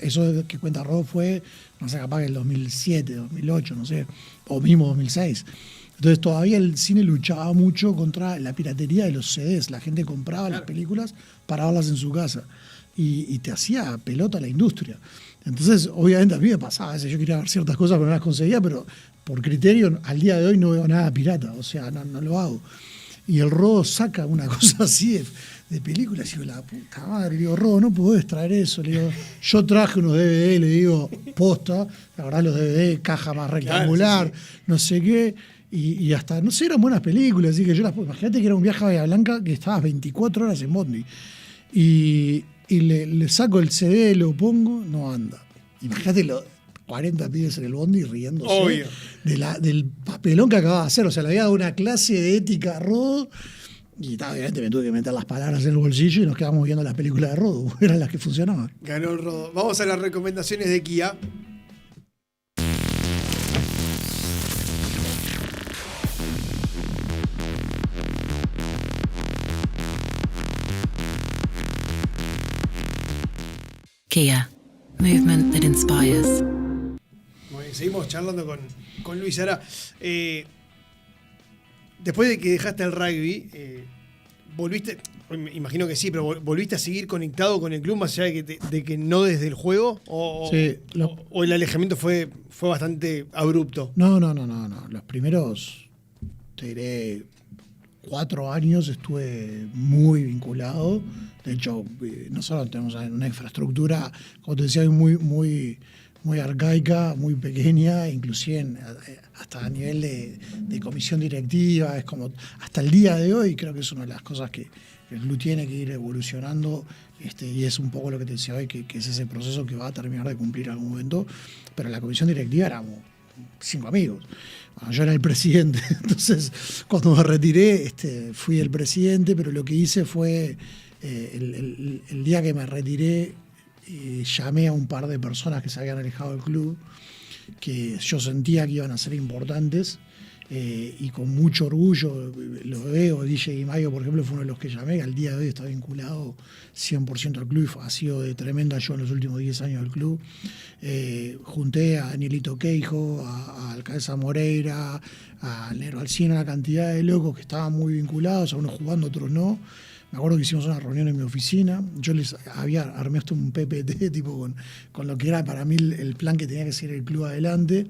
eso que cuenta Rob fue, no sé, capaz que el 2007, 2008, no sé, o mismo 2006. Entonces todavía el cine luchaba mucho contra la piratería de los CDs. La gente compraba las películas para verlas en su casa. Y te hacía pelota la industria. Entonces, obviamente a mí me pasaba, a veces yo quería ver ciertas cosas pero no las conseguía, pero por criterio al día de hoy no veo nada pirata, o sea, no lo hago. Y el Rodo saca una cosa así de películas, y digo, la puta madre, le digo, Rodo, no podés traer eso, le digo, yo traje unos DVD, le digo, posta, la verdad los DVD, caja más rectangular, Claro, sí. no sé qué, y hasta, no sé, eran buenas películas, así que yo imagínate que era un viaje a Bahía Blanca que estabas 24 horas en bondi, y le saco el CD, lo pongo, no anda. Imagínate los 40 pibes en el bondi riéndose Obvio. del papelón que acababa de hacer. O sea, le había dado una clase de ética a Rodo, y obviamente me tuve que meter las palabras en el bolsillo y nos quedamos viendo las películas de Rodo, eran las que funcionaban. Ganó el Rodo. Vamos a las recomendaciones de Kia. Kia, movement that inspires. Bueno, seguimos charlando con Luis. Ahora, después de que dejaste el rugby, volviste, imagino que sí, pero volviste a seguir conectado con el club más allá de que no desde el juego, Sí, o el alejamiento fue bastante abrupto. No. Los primeros, te diré, 4 años estuve muy vinculado. De hecho, nosotros tenemos una infraestructura, como te decía, muy arcaica, muy pequeña, inclusive hasta a nivel de comisión directiva. Es como, hasta el día de hoy, creo que es una de las cosas que el club tiene que ir evolucionando, y es un poco lo que te decía hoy, que es ese proceso que va a terminar de cumplir en algún momento. Pero la comisión directiva éramos 5 amigos. Bueno, yo era el presidente, entonces cuando me retiré fui el presidente, pero lo que hice fue, el día que me retiré, llamé a un par de personas que se habían alejado del club, que yo sentía que iban a ser importantes, y con mucho orgullo lo veo. DJ Di Maio, por ejemplo, fue uno de los que llamé, que al día de hoy está vinculado 100% al club, ha sido de tremenda ayuda en los últimos 10 años del club. Junté a Danielito Queijo, a Alcalza Moreira, a Nero Alcina, una cantidad de locos que estaban muy vinculados, a unos jugando, otros no. Me acuerdo que hicimos una reunión en mi oficina, yo les armé hasta un PPT tipo con lo que era para mí el plan que tenía que seguir el club adelante.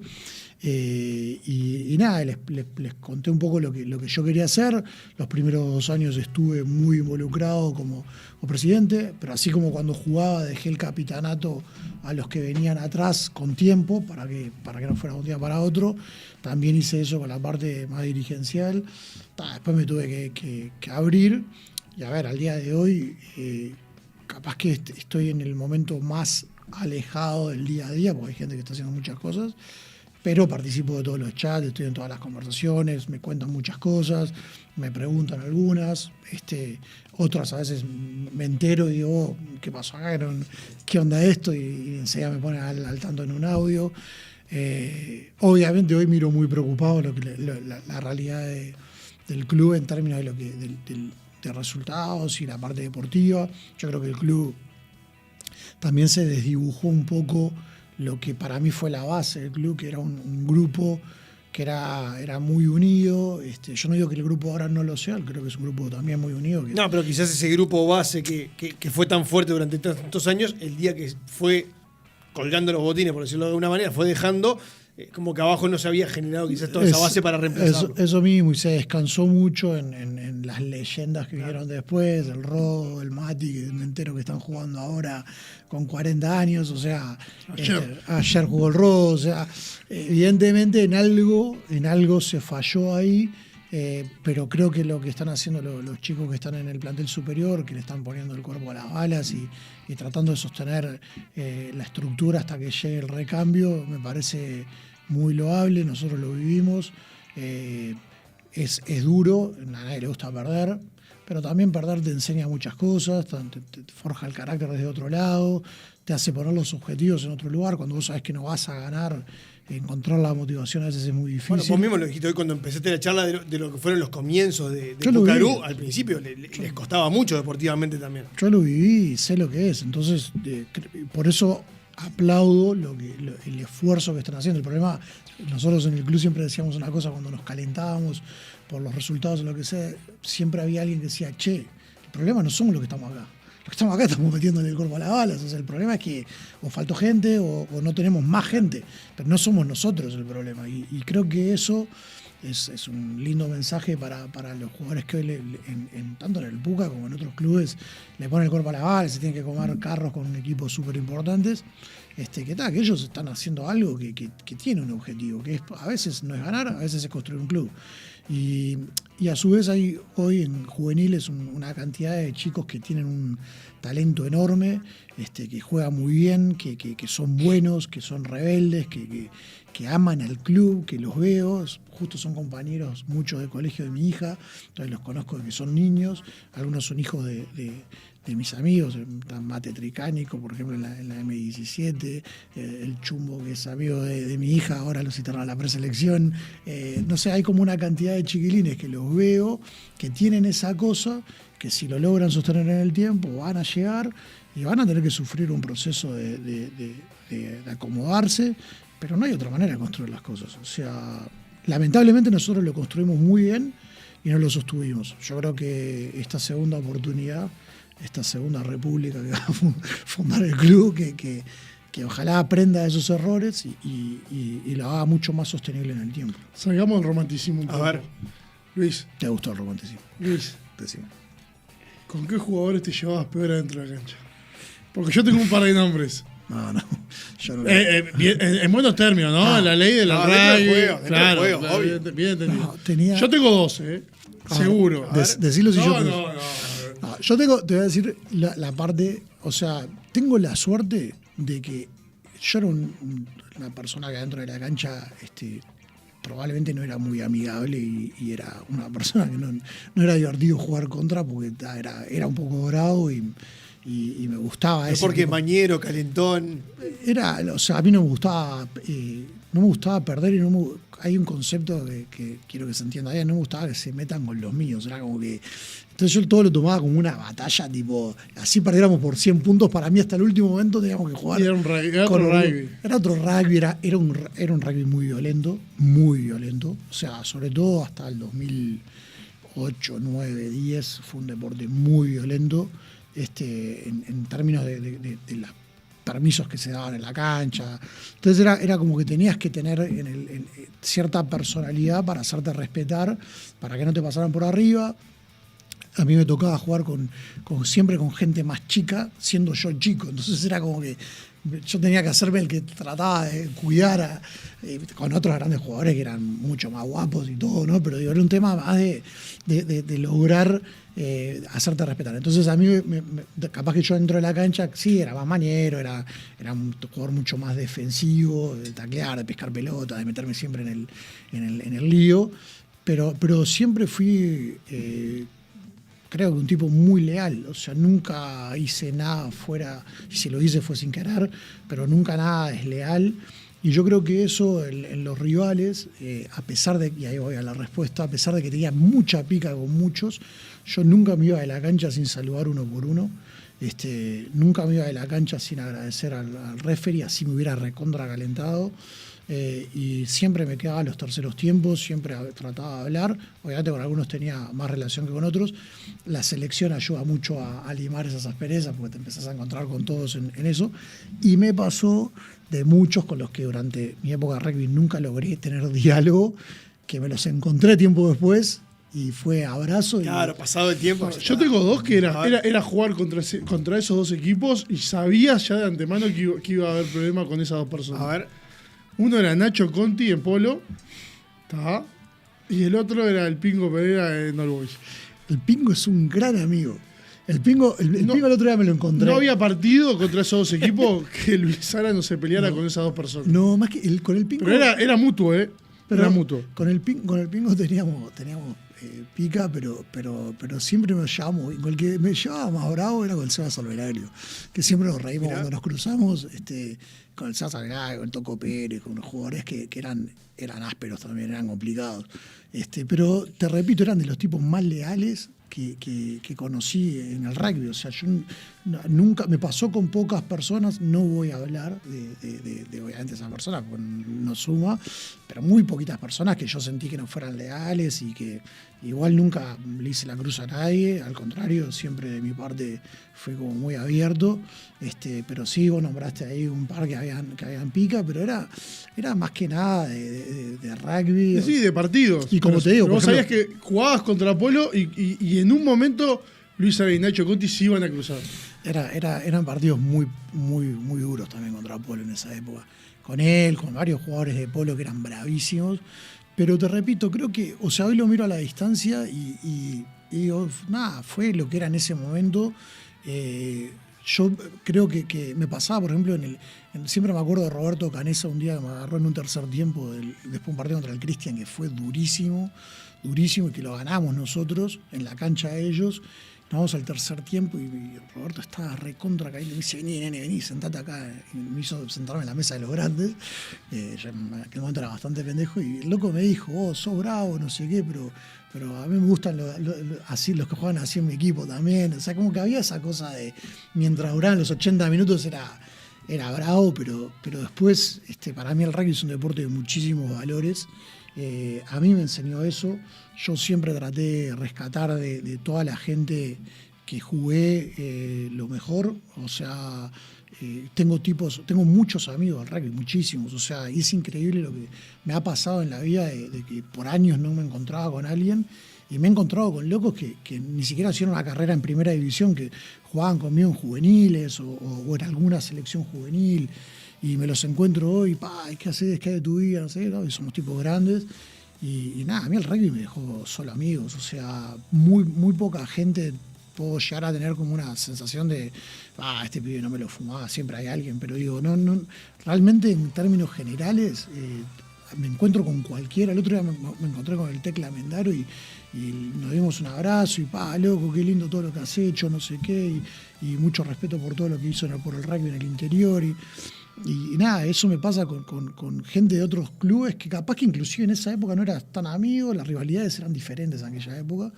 Y nada, les conté un poco lo que yo quería hacer. Los primeros 2 años estuve muy involucrado como presidente, pero así como cuando jugaba dejé el capitanato a los que venían atrás con tiempo para que no fuera de un día para otro. También hice eso con la parte más dirigencial. Después me tuve que abrir, y a ver, al día de hoy capaz que estoy en el momento más alejado del día a día, porque hay gente que está haciendo muchas cosas, pero participo de todos los chats, estoy en todas las conversaciones, me cuentan muchas cosas, me preguntan algunas, otras a veces me entero y digo, oh, ¿qué pasó acá? ¿Qué onda esto? Y enseguida me ponen al tanto en un audio. Obviamente hoy miro muy preocupado la realidad del club en términos de resultados y la parte deportiva. Yo creo que el club también se desdibujó un poco lo que para mí fue la base del club, que era un grupo que era muy unido. Yo no digo que el grupo ahora no lo sea, creo que es un grupo también muy unido. No, pero quizás ese grupo base que fue tan fuerte durante tantos años, el día que fue colgando los botines, por decirlo de alguna manera, fue dejando, como que abajo no se había generado quizás toda esa base para reemplazarlo. Eso mismo, y se descansó mucho en las leyendas que vinieron después, el Rodo, el Mati, que me entero que están jugando ahora con 40 años, o sea, ayer jugó el Rodo, o sea, evidentemente en algo se falló ahí. Pero creo que lo que están haciendo los chicos que están en el plantel superior, que le están poniendo el cuerpo a las balas y tratando de sostener la estructura hasta que llegue el recambio, me parece muy loable. Nosotros lo vivimos. Es duro, a nadie le gusta perder, pero también perder te enseña muchas cosas, te forja el carácter desde otro lado, te hace poner los objetivos en otro lugar. Cuando vos sabés que no vas a ganar, encontrar la motivación a veces es muy difícil. Bueno, vos mismo lo dijiste hoy cuando empezaste la charla de lo que fueron los comienzos de Pucarú. Al principio les costaba mucho deportivamente también. Yo lo viví y sé lo que es. Entonces, por eso aplaudo el esfuerzo que están haciendo. El problema, nosotros en el club siempre decíamos una cosa cuando nos calentábamos por los resultados o lo que sea, siempre había alguien que decía, che, el problema no somos los que estamos acá. Los que estamos acá estamos metiéndole el cuerpo a las balas. O sea, el problema es que o faltó gente o no tenemos más gente, pero no somos nosotros el problema. Y creo que eso es un lindo mensaje para los jugadores que hoy, tanto en el Puca como en otros clubes, le ponen el cuerpo a las balas, se tienen que comer carros con equipos súper importantes. Que ellos están haciendo algo que tiene un objetivo, que a veces no es ganar, a veces es construir un club. Y a su vez hay hoy en juveniles una cantidad de chicos que tienen un talento enorme, que juegan muy bien, que son buenos, que son rebeldes, que aman al club, que los veo, justo son compañeros muchos de colegio de mi hija, entonces los conozco de que son niños, algunos son hijos de mis amigos, Mate Tricánico, por ejemplo, en la M17, el Chumbo, que es amigo de mi hija, ahora lo citaron a la preselección. No sé, hay como una cantidad de chiquilines que los veo, que tienen esa cosa, que si lo logran sostener en el tiempo, van a llegar y van a tener que sufrir un proceso de acomodarse, pero no hay otra manera de construir las cosas. O sea, lamentablemente nosotros lo construimos muy bien y no lo sostuvimos. Yo creo que esta segunda oportunidad, esta segunda república que va a fundar el club, que ojalá aprenda de esos errores y lo haga mucho más sostenible en el tiempo. Salgamos del romanticismo un poco. A ver, Luis. ¿Te gustó el romanticismo? Luis, Decime. ¿con qué jugadores te llevabas peor adentro de la cancha? Porque yo tengo un par de nombres. No. Yo no En buenos términos, ¿no? La ley de la dentro del claro, juego, claro, obvio. bien entendido. No, tenía- Yo tengo 12, seguro. Decilo si yo te... No. No, yo te voy a decir la parte, o sea, tengo la suerte de que yo era una persona que dentro de la cancha probablemente no era muy amigable y era una persona que no era divertido jugar contra porque era un poco dorado y me gustaba eso. porque mañero, calentón. O sea, a mí no me gustaba perder y hay un concepto que quiero que se entienda bien, no me gustaba que se metan con los míos, era como que entonces yo todo lo tomaba como una batalla, tipo, así perdiéramos por 100 puntos, para mí hasta el último momento teníamos que jugar. Era otro rugby. Era otro rugby, era un rugby muy violento, o sea, sobre todo hasta el 2008, 9, 10 fue un deporte muy violento, en términos de los permisos que se daban en la cancha. Entonces era como que tenías que tener cierta personalidad para hacerte respetar, para que no te pasaran por arriba. A mí me tocaba jugar siempre con gente más chica, siendo yo chico. Entonces era como que yo tenía que hacerme el que trataba de cuidar con otros grandes jugadores que eran mucho más guapos y todo, ¿no? Pero era un tema más de lograr hacerte respetar. Entonces a mí, capaz que yo dentro de la cancha, sí, era más mañero, era un jugador mucho más defensivo, de taclear, de pescar pelota, de meterme siempre en el lío. Pero siempre fui... creo que un tipo muy leal, o sea, nunca hice nada fuera, y si lo hice fue sin querer, pero nunca nada desleal. Y yo creo que eso en los rivales, a pesar de, y ahí voy a la respuesta, a pesar de que tenía mucha pica con muchos, yo nunca me iba de la cancha sin saludar uno por uno, nunca me iba de la cancha sin agradecer al referee, así me hubiera recontra calentado. y siempre me quedaba los terceros tiempos, siempre trataba de hablar. Obviamente con algunos tenía más relación que con otros. La selección ayuda mucho a limar esas asperezas porque te empezás a encontrar con todos en eso. Y me pasó de muchos con los que durante mi época de rugby nunca logré tener diálogo, que me los encontré tiempo después y fue abrazo. Claro, pasado el tiempo. Yo tengo dos que era jugar contra esos dos equipos y sabía ya de antemano que iba a haber problema con esas dos personas. A ver. Uno era Nacho Conti en polo, ¿tá? Y el otro era el Pingo Pereira en All Boys. El Pingo es un gran amigo. El Pingo el otro día me lo encontré. No había partido contra esos dos equipos que Luis Sara no se peleara con esas dos personas. No, más que con el Pingo. Pero era mutuo, Pero era mutuo. Con el Pingo teníamos pica, pero siempre me llevamos. Con el que me llevaba más bravo era con el Seba Salverario, que siempre nos reímos cuando nos cruzamos, con el Seba Salverario, con el Toco Pérez, con unos jugadores que eran ásperos también, eran complicados. Pero te repito, eran de los tipos más leales que conocí en el rugby. O sea, yo nunca, me pasó con pocas personas, no voy a hablar de obviamente esas personas, porque no suma, pero muy poquitas personas que yo sentí que no fueran leales y que igual nunca le hice la cruz a nadie, al contrario, siempre de mi parte fue como muy abierto. Pero sí, vos nombraste ahí un par que habían pica, pero era más que nada de rugby. Sí, de partidos. Y como te digo, vos por ejemplo, sabías que jugabas contra Polo y en un momento Luis Sara y Nacho Conti se iban a cruzar. Eran partidos muy, muy, muy duros también contra Polo en esa época. Con él, con varios jugadores de Polo que eran bravísimos. Pero te repito, creo que, o sea, hoy lo miro a la distancia y digo, nada, fue lo que era en ese momento. Yo creo que me pasaba, por ejemplo, siempre me acuerdo de Roberto Canesa un día que me agarró en un tercer tiempo, después un partido contra el Cristian que fue durísimo, y que lo ganamos nosotros en la cancha de ellos. Nos vamos al tercer tiempo y Roberto estaba recontra caído. Me dice, vení, nene, vení, sentate acá. Y me hizo sentarme en la mesa de los grandes. Yo en aquel momento era bastante pendejo. Y el loco me dijo, sos bravo, no sé qué, pero a mí me gustan así los que juegan así en mi equipo también. O sea, como que había esa cosa de, mientras duraban los 80 minutos era bravo, pero después, para mí el rugby es un deporte de muchísimos valores. A mí me enseñó eso. Yo siempre traté de rescatar de toda la gente que jugué lo mejor. O sea, tengo muchos amigos del rugby, muchísimos. O sea, y es increíble lo que me ha pasado en la vida de que por años no me encontraba con alguien y me he encontrado con locos que ni siquiera hicieron una carrera en primera división, que jugaban conmigo en juveniles o en alguna selección juvenil. Y me los encuentro hoy, ¿qué haces? ¿Qué hay de tu vida? No sé, ¿no? Y somos tipos grandes. Y nada, a mí el rugby me dejó solo amigos. O sea, muy, muy poca gente puedo llegar a tener como una sensación de, este pibe no me lo fumaba, siempre hay alguien. Pero digo, no realmente en términos generales me encuentro con cualquiera. El otro día me encontré con el Tecla Mendaro y nos dimos un abrazo y loco, qué lindo todo lo que has hecho, no sé qué. Y mucho respeto por todo lo que hizo por el rugby en el interior. Y nada, eso me pasa con gente de otros clubes que capaz que inclusive en esa época no eras tan amigos, las rivalidades eran diferentes en aquella época,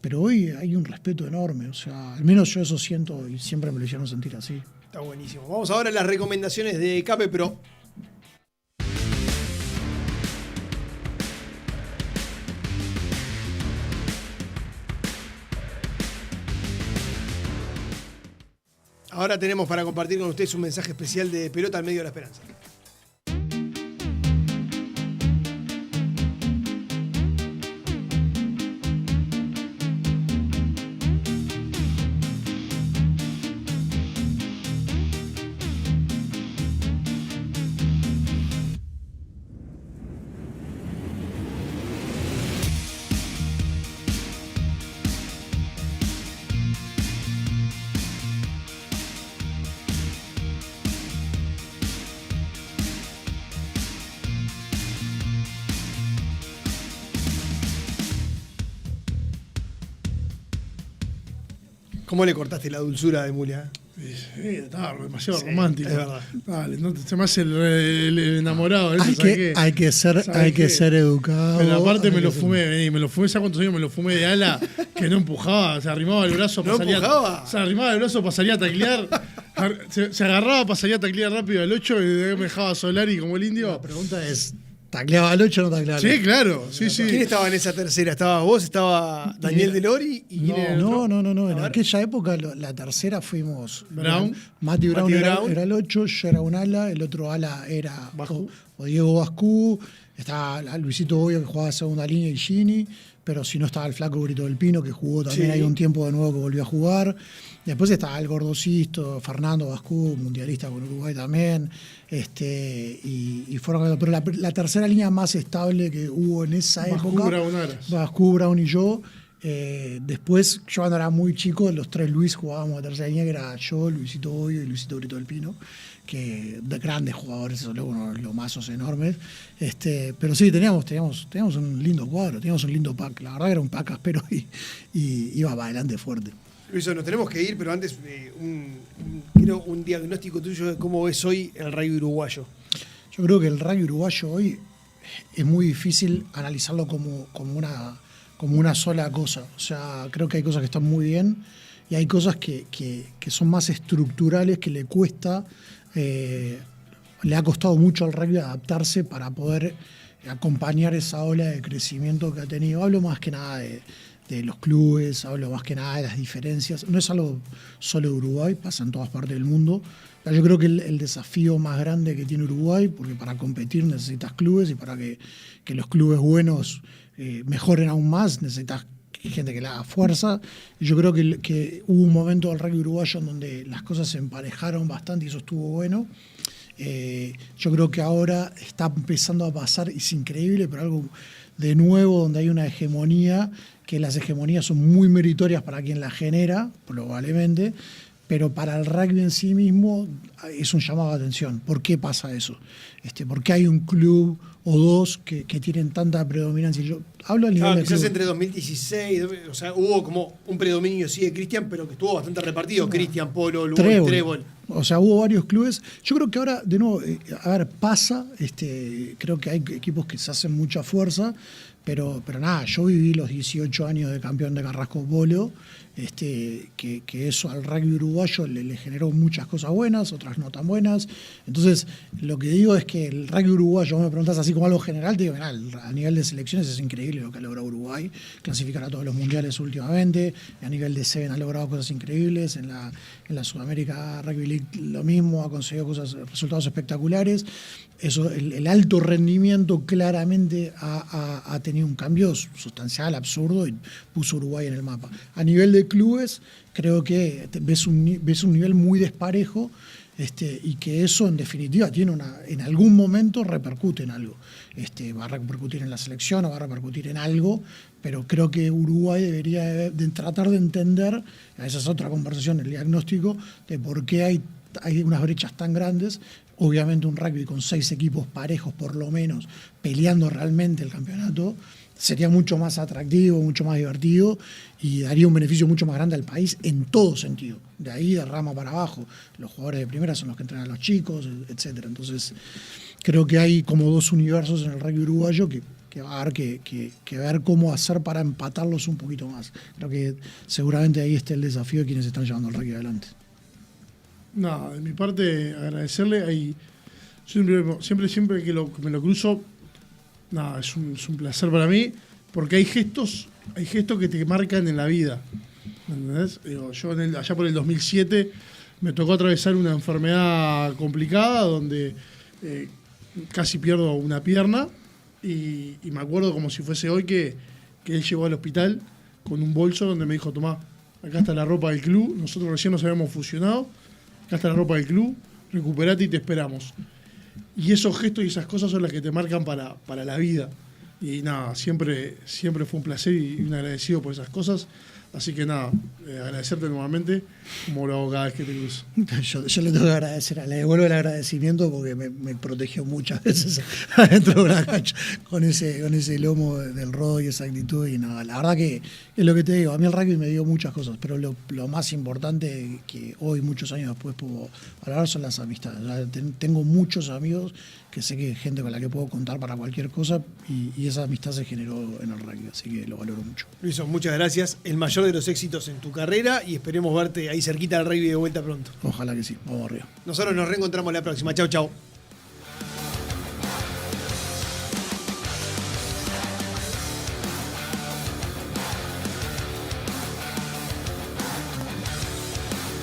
pero hoy hay un respeto enorme, o sea, al menos yo eso siento y siempre me lo hicieron sentir así. Está buenísimo. Vamos ahora a las recomendaciones de Cape Pro. Ahora tenemos para compartir con ustedes un mensaje especial de Pelota al Medio de la Esperanza. ¿Cómo le cortaste la dulzura de Mulia? Estaba demasiado romántico. Es verdad. Dale, no se me hace el enamorado. Eso, hay que ser educado. Pero aparte me lo fumé, ¿sabes cuántos años me lo fumé de ala? Que no empujaba, se arrimaba el brazo, ¿No empujaba? Se arrimaba el brazo para salir a taclear. Se agarraba para salir a taclear rápido al 8 y me dejaba a Solari como el indio. La pregunta es, ¿tacleaba al 8 o no tacleaba al 8? Sí, claro. Sí, sí. ¿Quién estaba en esa tercera? ¿Estaba vos? ¿Estaba Daniel Delori? ¿Y quién era el otro? No. A En ver. aquella época la tercera fuimos. Brown. Mati Brown, Mati era, Brown. era el 8, yo era un ala, el otro ala era Bascu. o Diego Bascú, estaba Luisito Boyo que jugaba segunda línea y Gini, pero si no estaba el flaco Brito del Pino que jugó también Sí. hay un tiempo de nuevo que volvió a jugar. Después estaba el Gordocisto, Fernando Bascú, mundialista con Uruguay también. Y fueron, pero la tercera línea más estable que hubo en esa Bascú, época. Brown, Aras. Bascú, Brown y yo. Después, yo cuando era muy chico, los tres Luis jugábamos de tercera línea, que era yo, Luisito Boyo y Luisito Brito del Pino, que de grandes jugadores, esos luego los mazos enormes. Pero sí, teníamos un lindo cuadro, teníamos un lindo pack. La verdad que era un pack áspero y iba para adelante fuerte. Luis, nos tenemos que ir, pero antes quiero un diagnóstico tuyo de cómo ves hoy el rugby uruguayo. Yo creo que el rugby uruguayo hoy es muy difícil analizarlo como una sola cosa. O sea, creo que hay cosas que están muy bien y hay cosas que son más estructurales, que le cuesta, le ha costado mucho al rugby adaptarse para poder acompañar esa ola de crecimiento que ha tenido. Hablo más que nada de los clubes, hablo más que nada de las diferencias. No es algo solo de Uruguay, pasa en todas partes del mundo. Yo creo que el desafío más grande que tiene Uruguay, porque para competir necesitas clubes y para que los clubes buenos mejoren aún más, necesitas gente que le haga fuerza. Y yo creo que hubo un momento del rugby uruguayo en donde las cosas se emparejaron bastante y eso estuvo bueno. Yo creo que ahora está empezando a pasar, y es increíble, pero algo de nuevo donde hay una hegemonía, que las hegemonías son muy meritorias para quien las genera, probablemente, pero para el rugby en sí mismo es un llamado de atención. ¿Por qué pasa eso? ¿Por qué hay un club o dos que tienen tanta predominancia? Yo hablo a nivel de Quizás club. entre 2016, o sea, hubo como un predominio sí de Cristian, pero que estuvo bastante repartido. Cristian, Polo, Lugo, Trébol. O sea, hubo varios clubes. Yo creo que ahora, de nuevo, pasa. Creo que hay equipos que se hacen mucha fuerza, pero nada, yo viví los 18 años de campeón de Carrasco Polo, que eso al rugby uruguayo le generó muchas cosas buenas, otras no tan buenas. Entonces, lo que digo es que el rugby uruguayo, vos me preguntás así como algo general, te digo, mirá, a nivel de selecciones es increíble lo que ha logrado Uruguay, clasificar a todos los mundiales últimamente, a nivel de Seven ha logrado cosas increíbles, en la Sudamérica Rugby League lo mismo, ha conseguido resultados espectaculares. Eso, el alto rendimiento claramente ha tenido un cambio sustancial, absurdo, y puso Uruguay en el mapa. A nivel de clubes, creo que ves un nivel muy desparejo, y que eso en definitiva en algún momento repercute en algo. Va a repercutir en la selección o va a repercutir en algo, pero creo que Uruguay debería de tratar de entender, esa es otra conversación, el diagnóstico de por qué hay unas brechas tan grandes. Obviamente un rugby con 6 equipos parejos por lo menos, peleando realmente el campeonato, sería mucho más atractivo, mucho más divertido y daría un beneficio mucho más grande al país en todo sentido. De ahí de rama para abajo. Los jugadores de primera son los que entrenan a los chicos, etc. Entonces creo que hay como dos universos en el rugby uruguayo que va a haber que ver cómo hacer para empatarlos un poquito más. Creo que seguramente ahí está el desafío de quienes están llevando el rugby adelante. No, de mi parte, agradecerle. Siempre que me lo cruzo, nada, es un placer para mí, porque hay gestos que te marcan en la vida. ¿Entendés? Digo, yo allá por el 2007 me tocó atravesar una enfermedad complicada donde casi pierdo una pierna y me acuerdo como si fuese hoy que él llegó al hospital con un bolso donde me dijo, tomá, acá está la ropa del club, nosotros recién nos habíamos fusionado, acá está la ropa del club, recuperate y te esperamos. Y esos gestos y esas cosas son las que te marcan para la vida. Y nada, siempre fue un placer y un agradecido por esas cosas. Así que nada, agradecerte nuevamente, como lo hago cada vez que te cruzo. Yo le tengo que agradecer, le devuelvo el agradecimiento porque me protegió muchas veces adentro de la cancha con ese lomo del rodo y esa actitud. Y nada, la verdad que es lo que te digo, a mí el rugby me dio muchas cosas, pero lo más importante que hoy, muchos años después, puedo hablar son las amistades. Tengo muchos amigos que sé que es gente con la que puedo contar para cualquier cosa y esa amistad se generó en el rugby, así que lo valoro mucho. Luis, muchas gracias. El mayor de los éxitos en tu carrera y esperemos verte ahí cerquita del rugby de vuelta pronto. Ojalá que sí. Vamos arriba. Nosotros nos reencontramos la próxima. Chau, chau.